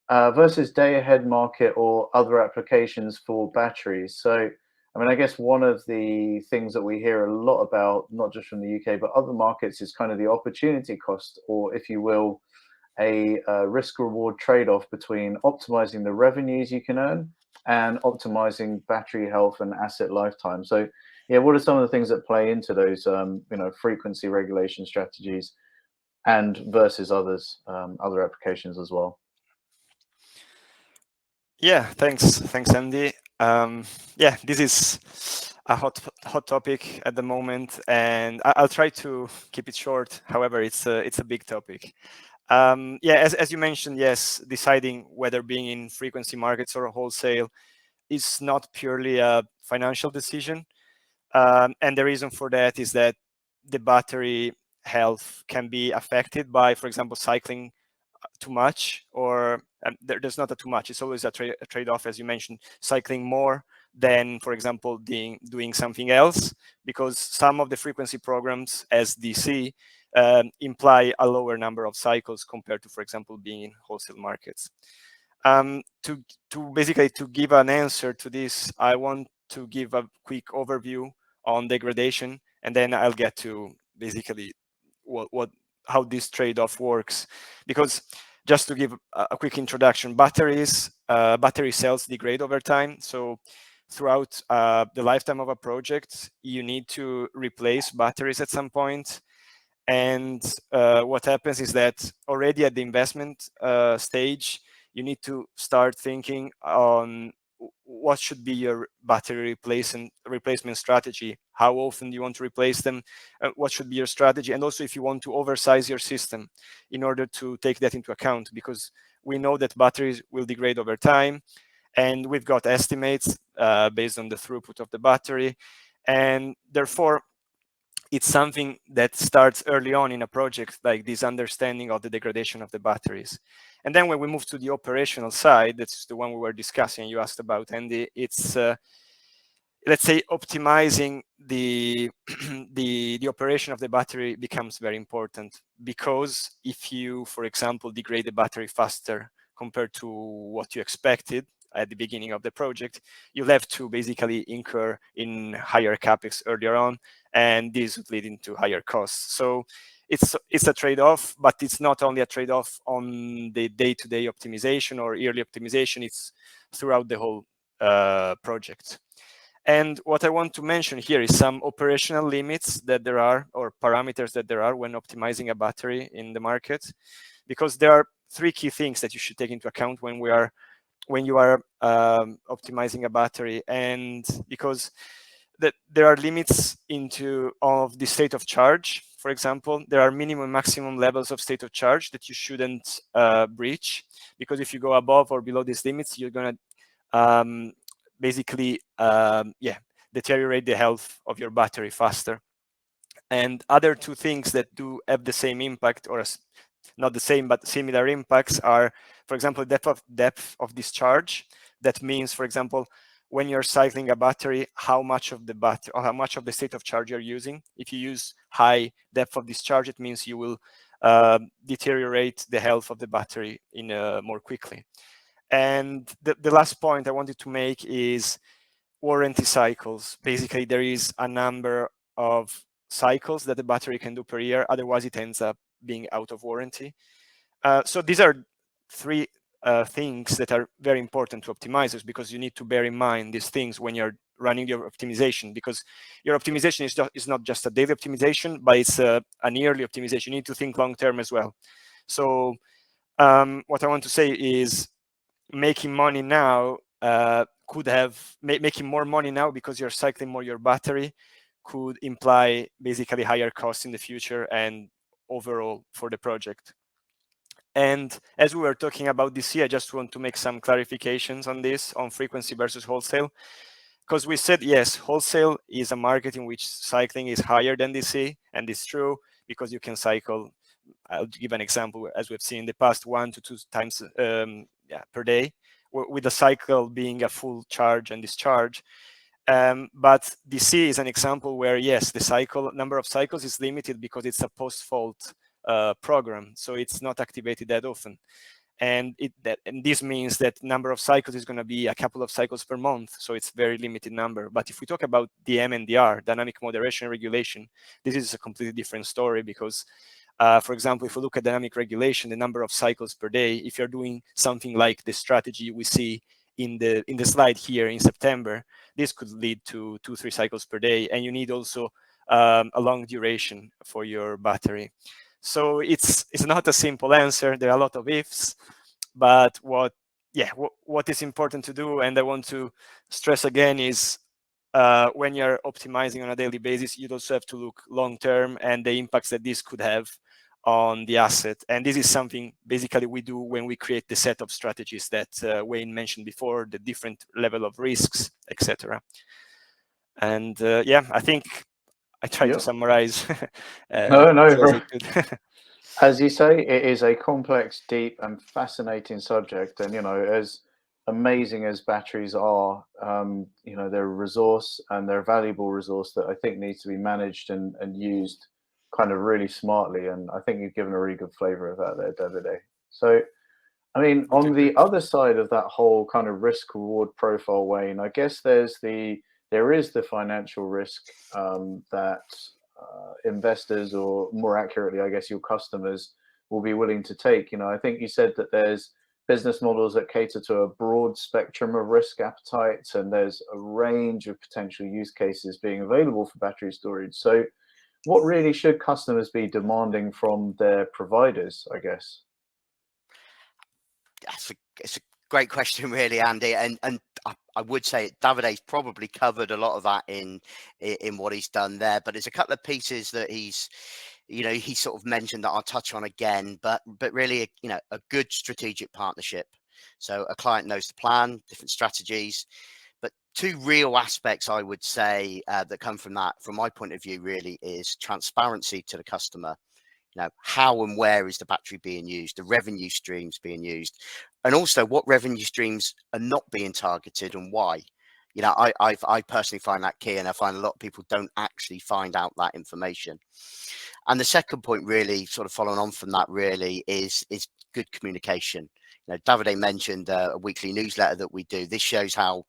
versus day-ahead market or other applications for batteries? So, I mean, I guess one of the things that we hear a lot about, not just from the UK, but other markets, is kind of the opportunity cost, or if you will, a risk-reward trade-off between optimizing the revenues you can earn and optimizing battery health and asset lifetime. So, yeah, what are some of the things that play into those, frequency regulation strategies and versus other applications as well? Yeah, thanks, Andy. Yeah, this is a hot topic at the moment, and I'll try to keep it short. However, it's a big topic. Yeah, as you mentioned, yes, deciding whether being in frequency markets or wholesale is not purely a financial decision, and the reason for that is that the battery health can be affected by, for example, cycling too much, or there's not a too much. It's always a trade-off, as you mentioned, cycling more than, for example, doing something else, because some of the frequency programs as DC imply a lower number of cycles compared to, for example, being in wholesale markets. To give an answer to this, I want to give a quick overview on degradation, and then I'll get to basically how this trade-off works. Because just to give a quick introduction, battery cells degrade over time. So throughout the lifetime of a project, you need to replace batteries at some point. And what happens is that already at the investment stage, you need to start thinking on what should be your battery replacement strategy. How often do you want to replace them? What should be your strategy? And also if you want to oversize your system in order to take that into account, because we know that batteries will degrade over time, and we've got estimates based on the throughput of the battery. And therefore, it's something that starts early on in a project, like this understanding of the degradation of the batteries. And then when we move to the operational side, that's the one we were discussing, you asked about, Andy, it's, let's say, optimizing the, the operation of the battery becomes very important, because if you, for example, degrade the battery faster compared to what you expected at the beginning of the project, you'll have to basically incur in higher capex earlier on, and this would lead into higher costs. So it's a trade-off, but it's not only a trade-off on the day-to-day optimization or yearly optimization, it's throughout the whole project. And what I want to mention here is some operational limits that there are, or parameters that there are when optimizing a battery in the market, because there are three key things that you should take into account when you are optimizing a battery. And because there are limits of the state of charge. For example, there are minimum and maximum levels of state of charge that you shouldn't breach, because if you go above or below these limits, you're going to basically deteriorate the health of your battery faster. And other two things that do have the same impact, or not the same but similar impacts, are, for example, depth of discharge. That means, for example, when you're cycling a battery, how much of the state of charge you're using. If you use high depth of discharge, it means you will deteriorate the health of the battery more quickly. And the last point I wanted to make is warranty cycles. Basically, there is a number of cycles that the battery can do per year, otherwise it ends up being out of warranty. So these are three things that are very important to optimizers, because you need to bear in mind these things when you're running your optimization, because your optimization is not just a daily optimization, but it's an yearly optimization. You need to think long term as well. So what I want to say is, making money now making more money now because you're cycling more your battery could imply basically higher costs in the future and overall for the project. And as we were talking about DC, I just want to make some clarifications on this, on frequency versus wholesale, because we said, yes, wholesale is a market in which cycling is higher than DC, and it's true because you can cycle, I'll give an example, as we've seen in the past, 1 to 2 times per day, with the cycle being a full charge and discharge. But DC is an example where, yes, the number of cycles is limited because it's a post-fault program, so it's not activated that often. And this means that number of cycles is going to be a couple of cycles per month, so it's very limited number. But if we talk about DM and DR, dynamic moderation regulation, this is a completely different story, because for example, if we look at dynamic regulation, the number of cycles per day, if you're doing something like the strategy we see in the slide here in September, this could lead to 2-3 cycles per day, and you need also a long duration for your battery. So it's not a simple answer. There are a lot of ifs, but what is important to do, and I want to stress again, is when you're optimizing on a daily basis, you also have to look long term and the impacts that this could have on the asset. And this is something basically we do when we create the set of strategies that Wayne mentioned before, the different level of risks, etc. And I think I tried to summarize. No. As you say, it is a complex, deep, and fascinating subject. And, as amazing as batteries are, they're a resource, and they're a valuable resource that I think needs to be managed and used kind of really smartly. And I think you've given a really good flavor of that there, Davide. So, I mean, on the other side of that whole kind of risk reward profile, Wayne, I guess there is the financial risk that investors, or more accurately, I guess your customers, will be willing to take. I think you said that there's business models that cater to a broad spectrum of risk appetites, and there's a range of potential use cases being available for battery storage. So what really should customers be demanding from their providers, I guess? It's a great question, really, Andy, and I would say Davide's probably covered a lot of that in what he's done there, but there's a couple of pieces that he sort of mentioned that I'll touch on again, but really, a good strategic partnership. So a client knows the plan, different strategies, but two real aspects I would say that come from that, from my point of view, really, is transparency to the customer. How and where is the battery being used, the revenue streams being used, and also what revenue streams are not being targeted and why. I personally find that key, and I find a lot of people don't actually find out that information. And the second point, really, sort of following on from that, really, is good communication. Davide mentioned a weekly newsletter that we do. This shows how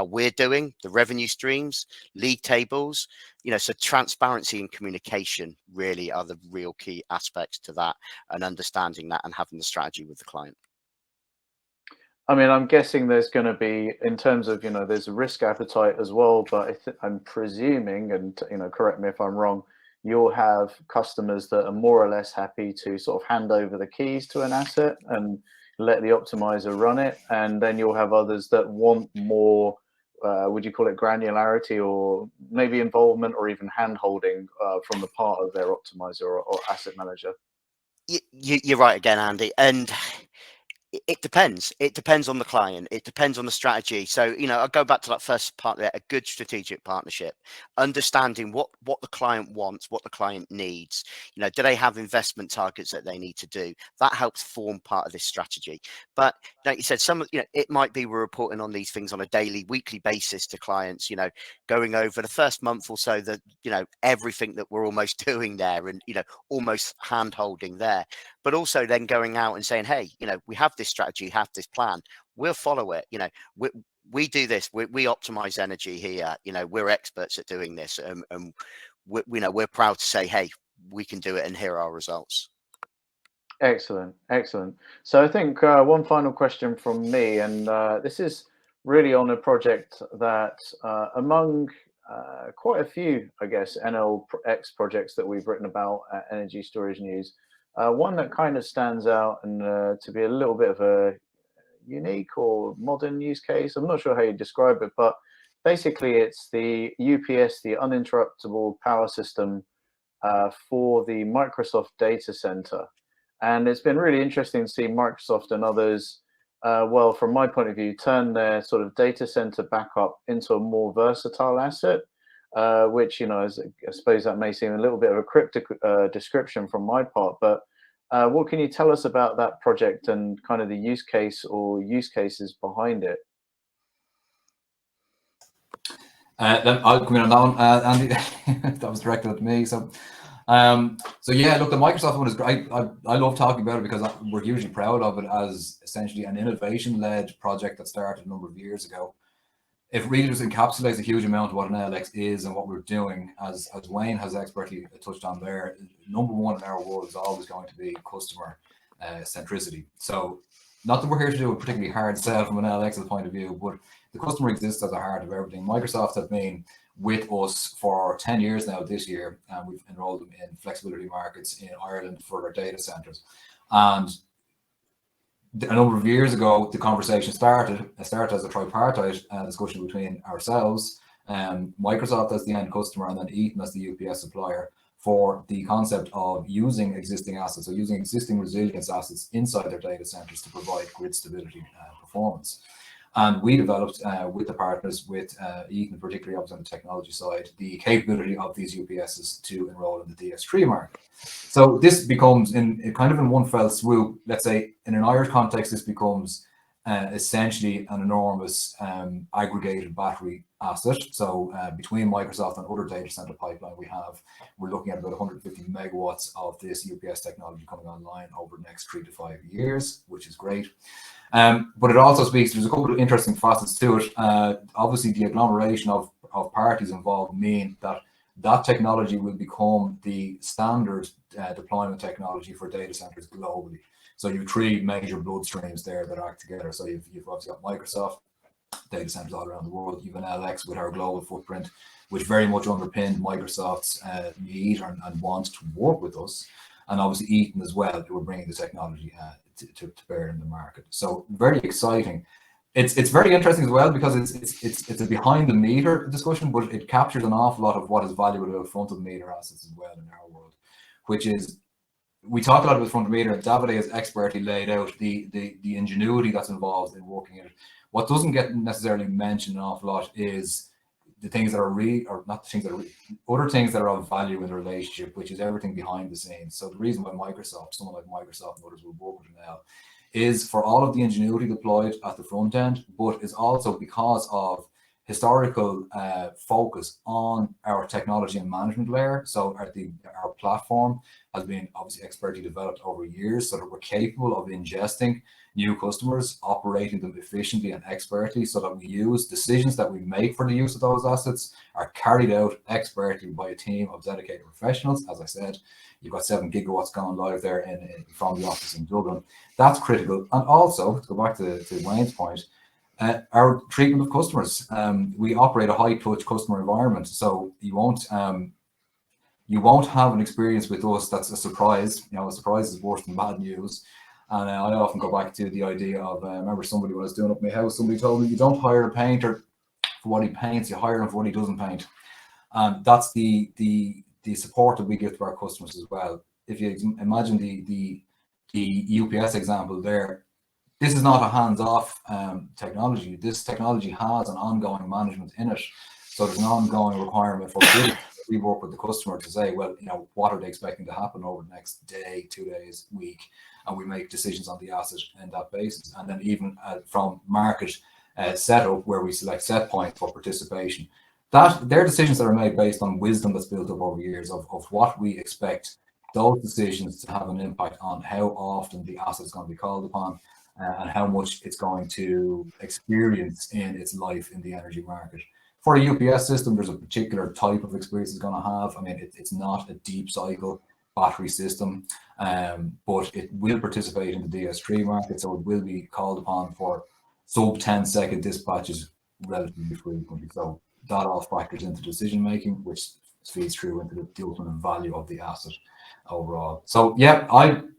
we're doing, the revenue streams, league tables, so transparency and communication really are the real key aspects to that, and understanding that and having the strategy with the client. I mean, I'm guessing there's going to be, in terms of, there's a risk appetite as well, but I'm presuming, and, correct me if I'm wrong, you'll have customers that are more or less happy to sort of hand over the keys to an asset and let the optimizer run it. And then you'll have others that want more, would you call it granularity, or maybe involvement, or even hand holding from the part of their optimizer or asset manager? You're right again, Andy. And it depends. It depends on the client. It depends on the strategy. So, I'll go back to that first part there, a good strategic partnership, understanding what the client wants, what the client needs. Do they have investment targets that they need to do? That helps form part of this strategy. But like you said, it might be we're reporting on these things on a daily, weekly basis to clients, going over the first month or so that, everything that we're almost doing there and, almost hand holding there. But also then going out and saying, hey, we have this strategy, have this plan, we'll follow it. We do this, we optimize energy here, we're experts at doing this, and we're proud to say, hey, we can do it, and here are our results. Excellent, excellent. So I think one final question from me, and this is really on a project that among quite a few, I guess, NLX projects that we've written about at Energy Storage News, one that kind of stands out and to be a little bit of a unique or modern use case. I'm not sure how you describe it, but basically it's the UPS, the uninterruptible power system for the Microsoft data center. And it's been really interesting to see Microsoft and others, well, from my point of view, turn their sort of data center backup into a more versatile asset, which, I suppose that may seem a little bit of a cryptic description from my part, but what can you tell us about that project and kind of the use case or use cases behind it? I'll come in on that one, Andy. That was directed at me. So yeah, look, the Microsoft one is great. I love talking about it because we're hugely proud of it as essentially an innovation-led project that started a number of years ago. It really just encapsulates a huge amount of what an LX is and what we're doing. As Wayne has expertly touched on there, number one in our world is always going to be customer centricity. So not that we're here to do a particularly hard sell from an LX's point of view, but the customer exists at the heart of everything. Microsoft have been with us for 10 years now this year, and we've enrolled them in flexibility markets in Ireland for their data centers. And a number of years ago, the conversation started as a tripartite discussion between ourselves, Microsoft as the end customer, and then Eaton as the UPS supplier, for the concept of using existing assets, so using existing resilience assets inside their data centers to provide grid stability performance. And we developed with the partners, with Eaton, particularly obviously on the technology side, the capability of these UPSs to enroll in the DS3 market. So this becomes, in one fell swoop, let's say in an Irish context, this becomes essentially an enormous aggregated battery asset. So between Microsoft and other data center pipeline we're looking at about 150 megawatts of this UPS technology coming online over the next 3 to 5 years, which is great. But it also speaks, there's a couple of interesting facets to it. Obviously, the agglomeration of parties involved mean that technology will become the standard deployment technology for data centers globally. So you have 3 major bloodstreams there that act together. So you've obviously got Microsoft data centers all around the world. You've an LX with our global footprint, which very much underpinned Microsoft's need and want to work with us. And obviously Eaton as well, who are bringing the technology to bear in the market. So very exciting. It's very interesting as well because it's a behind the meter discussion, but it captures an awful lot of what is valuable about front of the meter assets as well in our world, which is, we talk a lot about front of the meter, and Davide has expertly laid out the ingenuity that's involved in working in it. What doesn't get necessarily mentioned an awful lot is the things that are other things that are of value in the relationship, which is everything behind the scenes. So the reason why someone like Microsoft and others will work with now, is for all of the ingenuity deployed at the front end, but is also because of historical focus on our technology and management layer. So our platform has been obviously expertly developed over years so that we're capable of ingesting new customers, operating them efficiently and expertly, so that we use decisions that we make for the use of those assets are carried out expertly by a team of dedicated professionals. As I said, you've got 7 gigawatts going live there from the office in Dublin. That's critical. And also, to go back to Wayne's point, our treatment of customers. We operate a high-touch customer environment, so you won't have an experience with us that's a surprise. You know, a surprise is worse than bad news. And I often go back to the idea of, I remember somebody, when I was doing up my house, somebody told me, you don't hire a painter for what he paints, you hire him for what he doesn't paint. And that's the support that we give to our customers as well. If you imagine the UPS example there, this is not a hands-off technology. This technology has an ongoing management in it. So there's an ongoing requirement for we work with the customer to say, well, you know, what are they expecting to happen over the next day, 2 days, week, and we make decisions on the asset in that basis. And then even from market setup, where we select set points for participation, that they're decisions that are made based on wisdom that's built up over years of what we expect those decisions to have an impact on how often the asset is going to be called upon and how much it's going to experience in its life in the energy market. For a UPS system, there's a particular type of experience it's going to have. I mean, it's not a deep cycle battery system, but it will participate in the DS3 market, so it will be called upon for sub 10-second dispatches relatively frequently. So that all factors into decision making, which feeds through into the ultimate value of the asset overall. So yeah,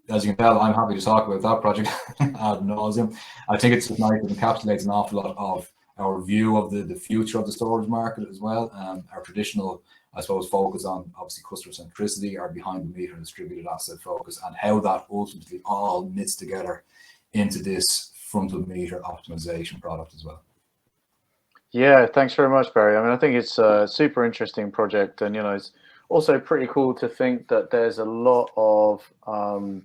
as you can tell, I'm happy to talk about that project ad nauseum. I think it's nice. It encapsulates an awful lot of our view of the future of the storage market as well. Our traditional, I suppose, focus on obviously customer centricity, our behind the meter and distributed asset focus, and how that ultimately all knits together into this front of meter optimization product as well. Yeah, thanks very much, Barry. I mean, I think it's a super interesting project, and you know, it's also pretty cool to think that there's a lot of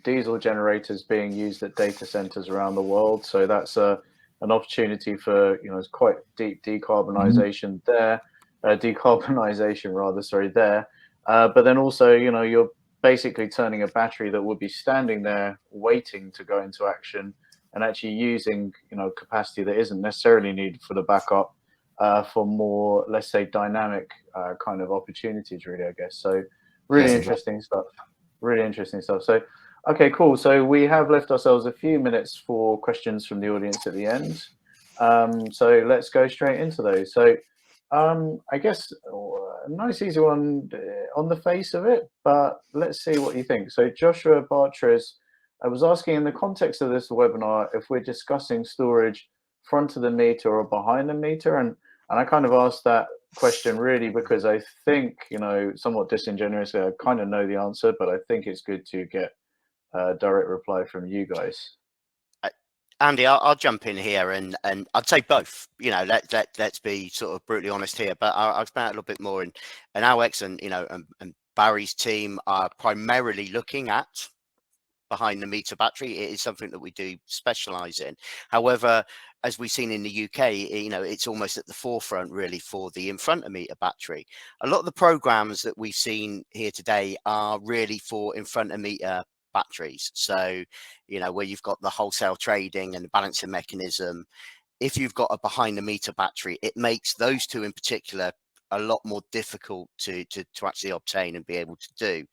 diesel generators being used at data centers around the world. So that's an opportunity for, you know, it's quite deep decarbonization there, there. But then also, you know, you're basically turning a battery that would be standing there waiting to go into action and actually using, you know, capacity that isn't necessarily needed for the backup for more, let's say, dynamic kind of opportunities, really, I guess. So really interesting stuff. Really interesting stuff. So, okay, cool. So we have left ourselves a few minutes for questions from the audience at the end. So let's go straight into those. So I guess a nice easy one on the face of it, but let's see what you think. So Joshua Bartres, I was asking, in the context of this webinar, if we're discussing storage front of the meter or behind the meter, and I kind of asked that question really because I think, you know, somewhat disingenuously, I kind of know the answer, but I think it's good to get a direct reply from you guys. Andy, I'll jump in here, and I'd say both. You know, let's be sort of brutally honest here, but I'll expand a little bit more. And Alex and, you know, and Barry's team are primarily looking at behind the meter battery. It is something that we do specialize in. However, as we've seen in the UK, you know, it's almost at the forefront really for the in front of meter battery. A lot of the programs that we've seen here today are really for in front of meter batteries. So, you know, where you've got the wholesale trading and the balancing mechanism. If you've got a behind the meter battery, it makes those two in particular a lot more difficult to actually obtain and be able to do.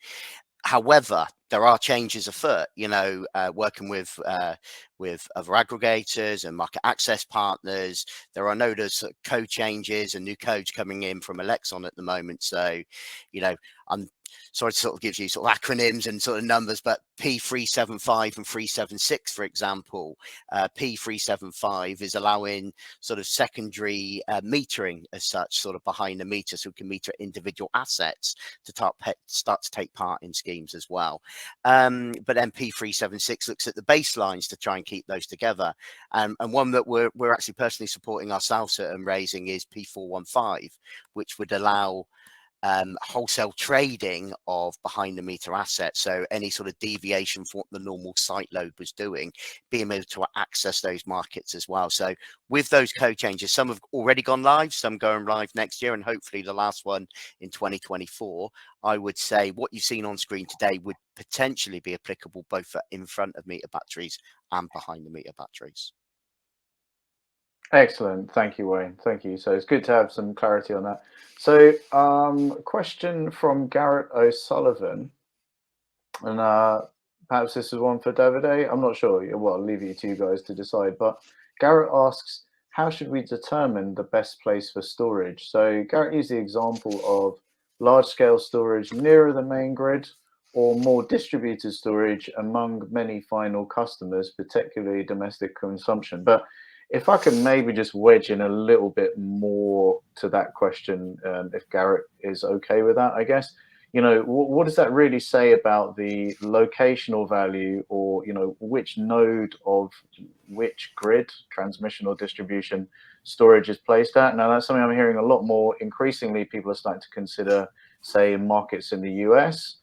However, there are changes afoot, you know, working with other aggregators and market access partners. There are notice code changes and new codes coming in from Alexon at the moment. So, you know, I'm sorry to sort of give you sort of acronyms and sort of numbers, but P375 and 376, for example, P375 is allowing sort of secondary metering as such, sort of behind the meter, so we can meter individual assets to start to take part in schemes as well. But then P376 looks at the baselines to try and keep those together. And one that we're actually personally supporting ourselves and raising is P415, which would allow wholesale trading of behind the meter assets. So any sort of deviation from what the normal site load was doing, being able to access those markets as well. So with those code changes, some have already gone live, some going live next year, and hopefully the last one in 2024. I would say what you've seen on screen today would potentially be applicable both for in front of meter batteries and behind the meter batteries. Excellent. Thank you, Wayne. Thank you. So it's good to have some clarity on that. So question from Garrett O'Sullivan, and perhaps this is one for Davide. I'm not sure. Well, I'll leave it to you guys to decide. But Garrett asks, how should we determine the best place for storage? So Garrett used the example of large-scale storage nearer the main grid or more distributed storage among many final customers, particularly domestic consumption. But if I can maybe just wedge in a little bit more to that question, if Garrett is okay with that, I guess, you know, what does that really say about the locational value, or, you know, which node of which grid, transmission or distribution, storage is placed at? Now, that's something I'm hearing a lot more. Increasingly, people are starting to consider, say, in markets in the US.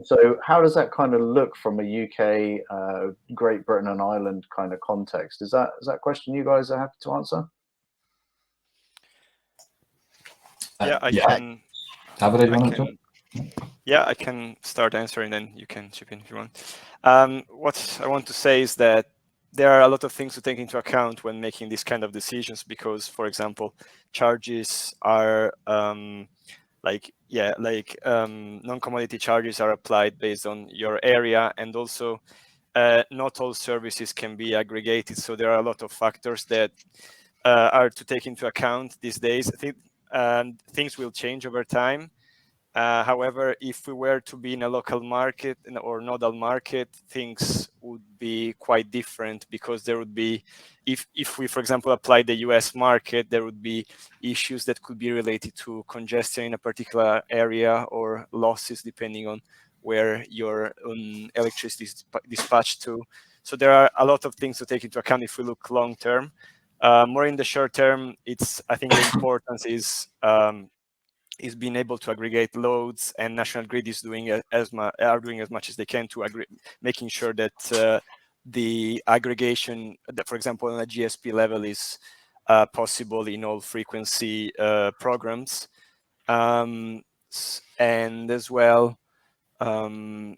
So how does that kind of look from a UK, Great Britain and Ireland kind of context? Is that a question you guys are happy to answer? Yeah, I yeah. can. Davide, you want to? Yeah, I can start answering, then you can chip in if you want. What I want to say is that there are a lot of things to take into account when making these kind of decisions, because, for example, charges are non-commodity charges are applied based on your area, and also not all services can be aggregated. So there are a lot of factors that are to take into account these days. I think things will change over time. However, if we were to be in a local market or nodal market, things would be quite different, because there would be, if we, for example, apply the US market, there would be issues that could be related to congestion in a particular area or losses depending on where your electricity is dispatched to. So there are a lot of things to take into account if we look long term. More in the short term, I think the importance is being able to aggregate loads, and National Grid is doing as much as they can to making sure that the aggregation, for example, on a GSP level, is possible in all frequency programs, and as well, the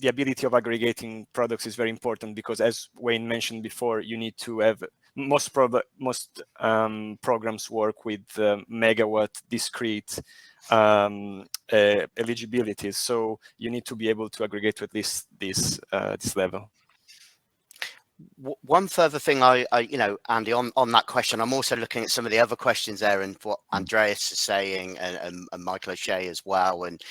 ability of aggregating products is very important, because, as Wayne mentioned before, you need to have most programs work with megawatt discrete eligibilities, so you need to be able to aggregate to at least this level. One further thing, Andy, on that question, I'm also looking at some of the other questions there, and what Andreas is saying, and Michael O'Shea as well. And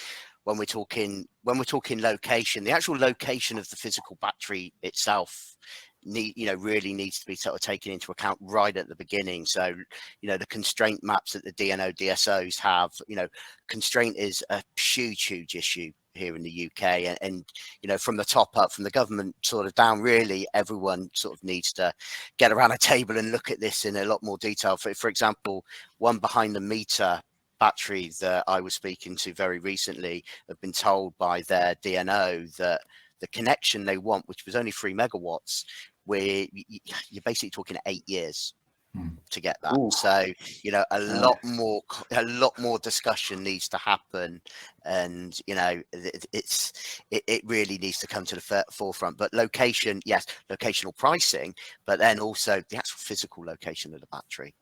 when we're talking location, the actual location of the physical battery itself really needs to be sort of taken into account right at the beginning. So, the constraint maps that the DNO DSOs have, constraint is a huge issue here in the UK, and from the top up, from the government sort of down, really everyone sort of needs to get around a table and look at this in a lot more detail. For example, one behind the meter battery that I was speaking to very recently have been told by their DNO that the connection they want, which was only 3 megawatts, where you're basically talking 8 years to get that. Ooh. So a lot more discussion needs to happen, and it really needs to come to the forefront. But location, yes, locational pricing, but then also the actual physical location of the battery.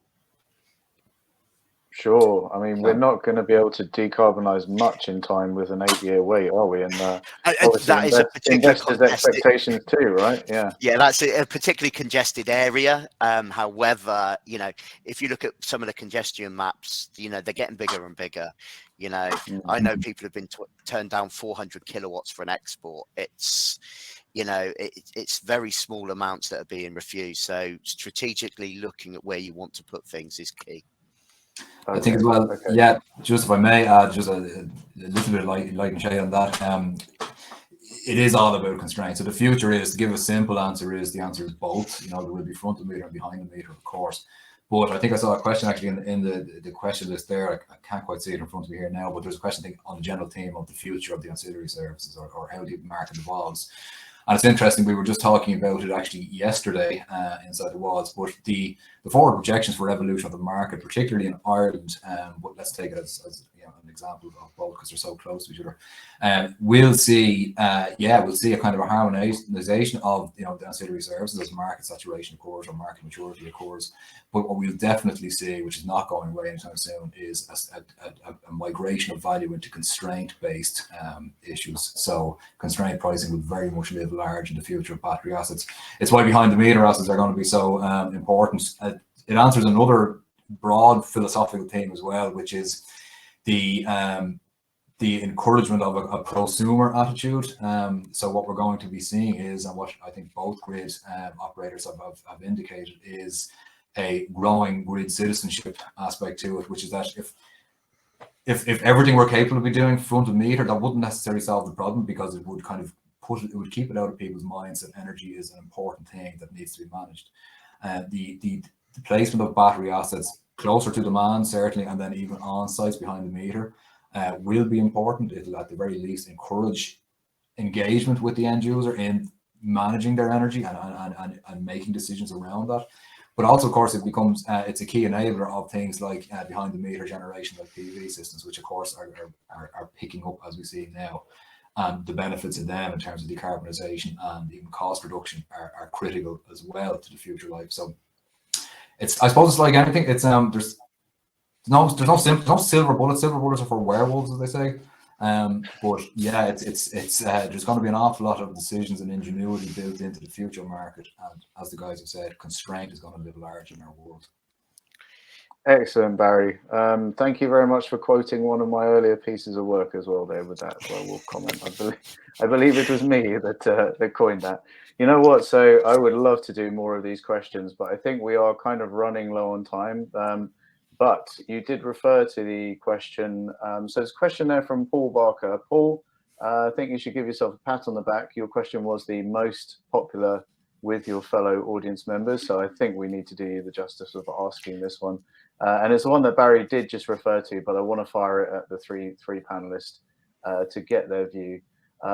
Sure. I mean, we're not going to be able to decarbonize much in time with an 8-year wait, are we? And obviously that is a investors' expectations too, right? Yeah. Yeah, that's a particularly congested area. However, if you look at some of the congestion maps, they're getting bigger and bigger. I know people have been turned down 400 kilowatts for an export. It's it's very small amounts that are being refused. So strategically looking at where you want to put things is key. I think as well, yeah, just if I may add just a little bit of light and shade on that. It is all about constraints. So the future is, to give a simple answer, the answer is both. There will be front of meter and behind the meter, of course. But I think I saw a question actually in the question list there. I can't quite see it in front of me here now, but there's a question, I think, on the general theme of the future of the ancillary services, or how the market evolves. And it's interesting, we were just talking about it actually yesterday inside the walls, but the forward projections for evolution of the market, particularly in Ireland, but let's take it as an example of both because they're so close to each other. We'll see a kind of a harmonization of the ancillary services as market saturation occurs or market maturity occurs. But what we'll definitely see, which is not going away anytime soon, is a migration of value into constraint-based issues. So constraint pricing will very much live large in the future of battery assets. It's why behind the meter assets are going to be so important. It answers another broad philosophical theme as well, which is the encouragement of a prosumer attitude. So what we're going to be seeing is, and what I think both grid operators have indicated, is a growing grid citizenship aspect to it, which is that if everything we're capable of doing front of meter, that wouldn't necessarily solve the problem, because it would kind of it would keep it out of people's minds that energy is an important thing that needs to be managed. The placement of battery assets closer to demand, certainly, and then even on sites behind the meter will be important. It'll at the very least encourage engagement with the end user in managing their energy and making decisions around that. But also, of course, it becomes it's a key enabler of things like behind the meter generation, like PV systems, which of course are picking up as we see now. And the benefits of them in terms of decarbonisation and even cost reduction are critical as well to the future life. So I suppose it's like anything. It's there's no silver bullets. Silver bullets are for werewolves, as they say. But yeah, it's there's going to be an awful lot of decisions and ingenuity built into the future market, and as the guys have said, constraint is going to live large in our world. Excellent, Barry. Thank you very much for quoting one of my earlier pieces of work as well there with that werewolf comment. I believe it was me that coined that. You know what? So I would love to do more of these questions, but I think we are kind of running low on time. But you did refer to the question. So there's a question there from Paul Barker. Paul, I think you should give yourself a pat on the back. Your question was the most popular with your fellow audience members. So I think we need to do you the justice of asking this one. And it's the one that Barry did just refer to, but I want to fire it at the three panelists to get their view.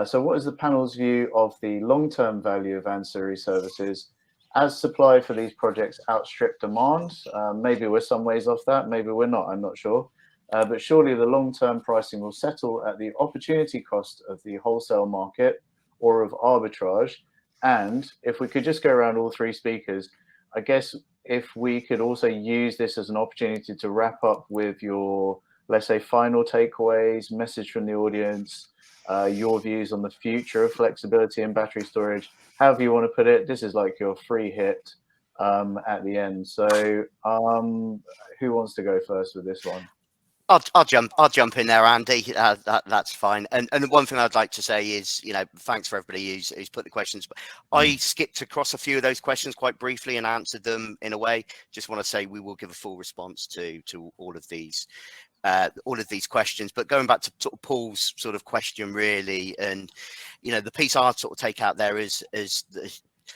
So what is the panel's view of the long-term value of ancillary services as supply for these projects outstrip demand? Maybe we're some ways off that, maybe we're not, I'm not sure. But surely the long-term pricing will settle at the opportunity cost of the wholesale market or of arbitrage. And if we could just go around all three speakers, I guess if we could also use this as an opportunity to wrap up with your, let's say, final takeaways, message from the audience, your views on the future of flexibility and battery storage, however you want to put it. This is like your free hit at the end. So who wants to go first with this one? I'll jump in there, Andy. That's fine. And the one thing I'd like to say is, thanks for everybody who's put the questions. But I skipped across a few of those questions quite briefly and answered them in a way. Just want to say we will give a full response to all of these questions. But going back to sort of Paul's sort of question, really, and the piece I'd sort of take out there is the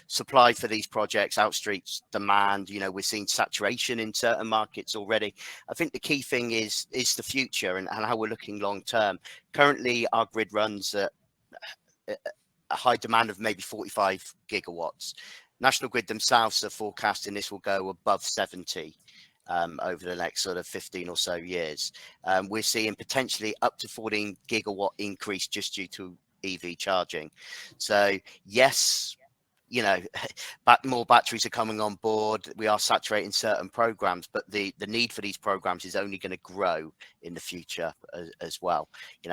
supply for these projects outstrips demand. We're seeing saturation in certain markets already. I think the key thing is the future and how we're looking long term. Currently, our grid runs at a high demand of maybe 45 gigawatts. National Grid themselves are forecasting this will go above 70 over the next sort of 15 or so years. We're seeing potentially up to 14 gigawatt increase just due to EV charging. So yes, more batteries are coming on board. We are saturating certain programs, but the need for these programs is only going to grow in the future as well.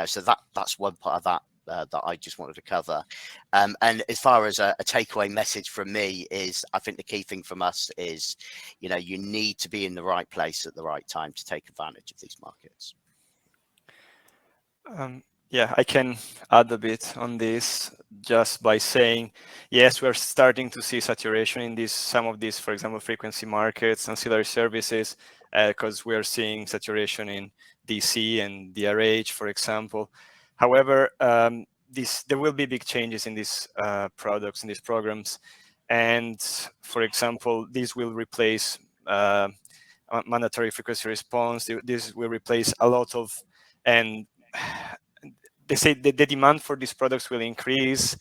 So that's one part of that I just wanted to cover. And as far as a takeaway message from me is, I think the key thing from us is, you need to be in the right place at the right time to take advantage of these markets. Yeah, I can add a bit on this just by saying, yes, we're starting to see saturation in some of these, for example, frequency markets, ancillary services, because we are seeing saturation in DC and DRH, for example. However, there will be big changes in these products, in these programs. And for example, these will replace mandatory frequency response. This will replace a lot of, and they say that the demand for these products will increase,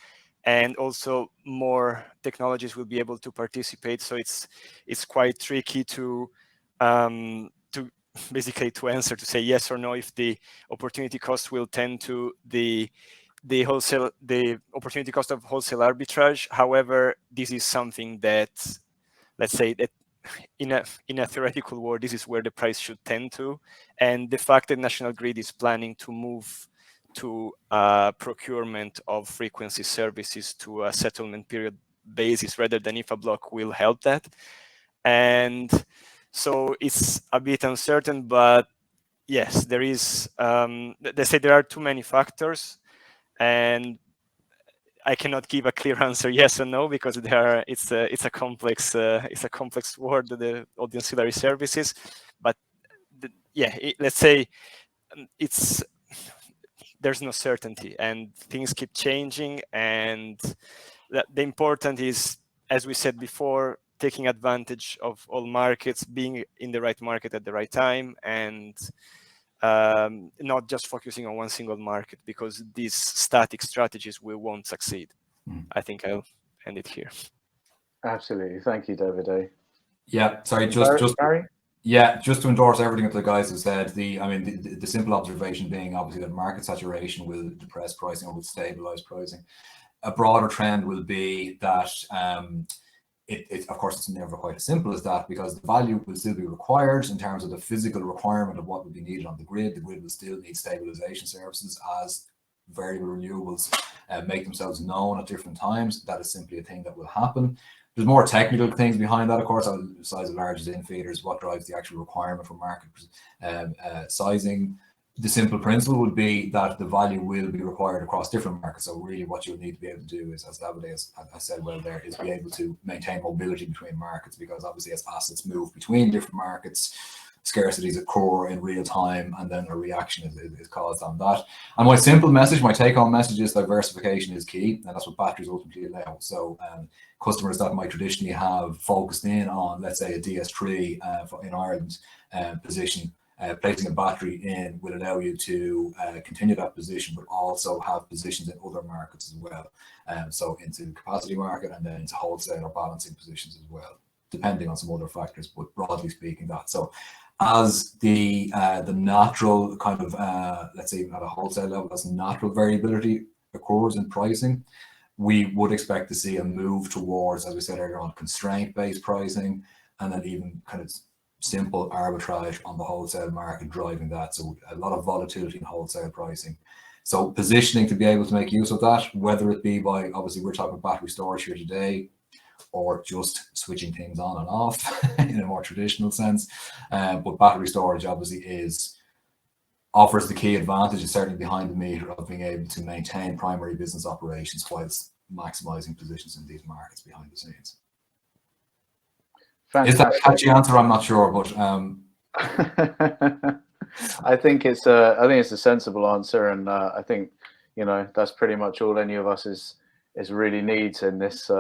and also more technologies will be able to participate. So it's quite tricky to basically to answer, to say yes or no if the opportunity cost will tend to the opportunity cost of wholesale arbitrage. However, this is something that, let's say that in a theoretical world, this is where the price should tend to. And the fact that National Grid is planning to move to procurement of frequency services to a settlement period basis rather than if a block will help that. And so it's a bit uncertain, but yes, there is, they say there are too many factors, and I cannot give a clear answer yes or no, because it's a complex word, all the ancillary services. But let's say there's no certainty and things keep changing, and the important is, as we said before, taking advantage of all markets, being in the right market at the right time, and not just focusing on one single market, because these static strategies won't succeed. I think I'll end it here. Absolutely. Thank you, David. Yeah, sorry, Barry? Yeah, just to endorse everything that the guys have said, the simple observation being obviously that market saturation will depress pricing or will stabilize pricing. A broader trend will be that of course, it's never quite as simple as that, because the value will still be required in terms of the physical requirement of what will be needed on the grid. The grid will still need stabilization services as variable renewables make themselves known at different times. That is simply a thing that will happen. There's more technical things behind that, of course, the size of large in feeders, what drives the actual requirement for market sizing. The simple principle would be that the value will be required across different markets. So really what you'll need to be able to do is, as David has said well there, is be able to maintain mobility between markets, because obviously as assets move between different markets, scarcities occur in real time, and then a reaction is caused on that. And my simple message, my take-home message is diversification is key, and that's what batteries ultimately allow. So customers that might traditionally have focused in on, let's say, a DS3 in Ireland position, placing a battery in will allow you to continue that position, but also have positions in other markets as well. So into the capacity market, and then into wholesale or balancing positions as well, depending on some other factors, but broadly speaking that. So as the natural kind of, let's say at a wholesale level, as natural variability occurs in pricing, we would expect to see a move towards, as we said earlier on, constraint-based pricing, and then even kind of simple arbitrage on the wholesale market driving that. So a lot of volatility in wholesale pricing. So positioning to be able to make use of that, whether it be by, obviously we're talking battery storage here today, or just switching things on and off in a more traditional sense. But battery storage obviously offers the key advantage, certainly behind the meter, of being able to maintain primary business operations whilst maximizing positions in these markets behind the scenes. Fantastic. Is that a catchy answer? I'm not sure, but I think it's a sensible answer, and I think that's pretty much all any of us is really needs in this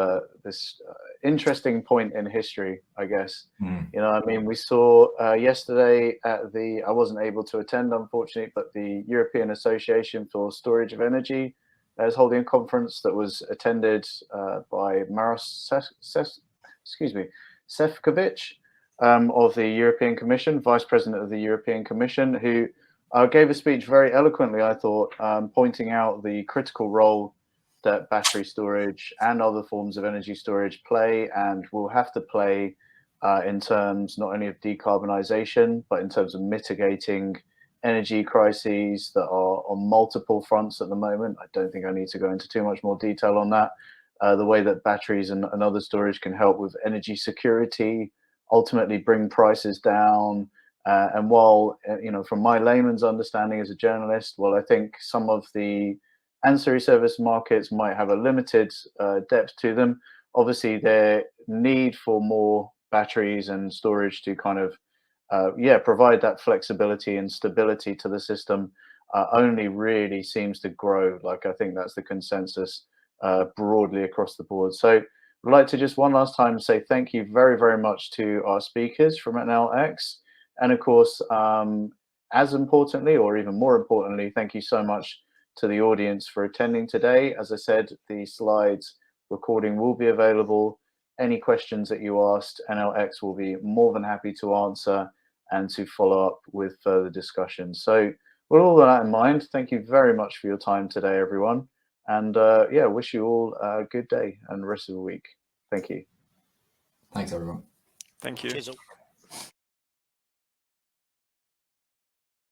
interesting point in history, I guess. I mean, we saw yesterday at I wasn't able to attend, unfortunately, but the European Association for Storage of Energy is holding a conference that was attended by Maros Sefcovic of the European Commission, Vice President of the European Commission, who gave a speech very eloquently, I thought, pointing out the critical role that battery storage and other forms of energy storage play and will have to play in terms not only of decarbonisation, but in terms of mitigating energy crises that are on multiple fronts at the moment. I don't think I need to go into too much more detail on that. The way that batteries and other storage can help with energy security, ultimately bring prices down. And while, from my layman's understanding as a journalist, well, I think some of the ancillary service markets might have a limited depth to them. Obviously, their need for more batteries and storage to kind of, provide that flexibility and stability to the system only really seems to grow. Like, I think that's the consensus broadly across the board. So I'd like to just one last time say thank you very, very much to our speakers from NLX. And of course, as importantly, or even more importantly, thank you so much to the audience for attending today. As I said, the slides recording will be available. Any questions that you asked, NLX will be more than happy to answer and to follow up with further discussion. So with all that in mind, thank you very much for your time today, everyone. And yeah, wish you all a good day and rest of the week. Thank you. Thanks, everyone. Thank you. Cheers all.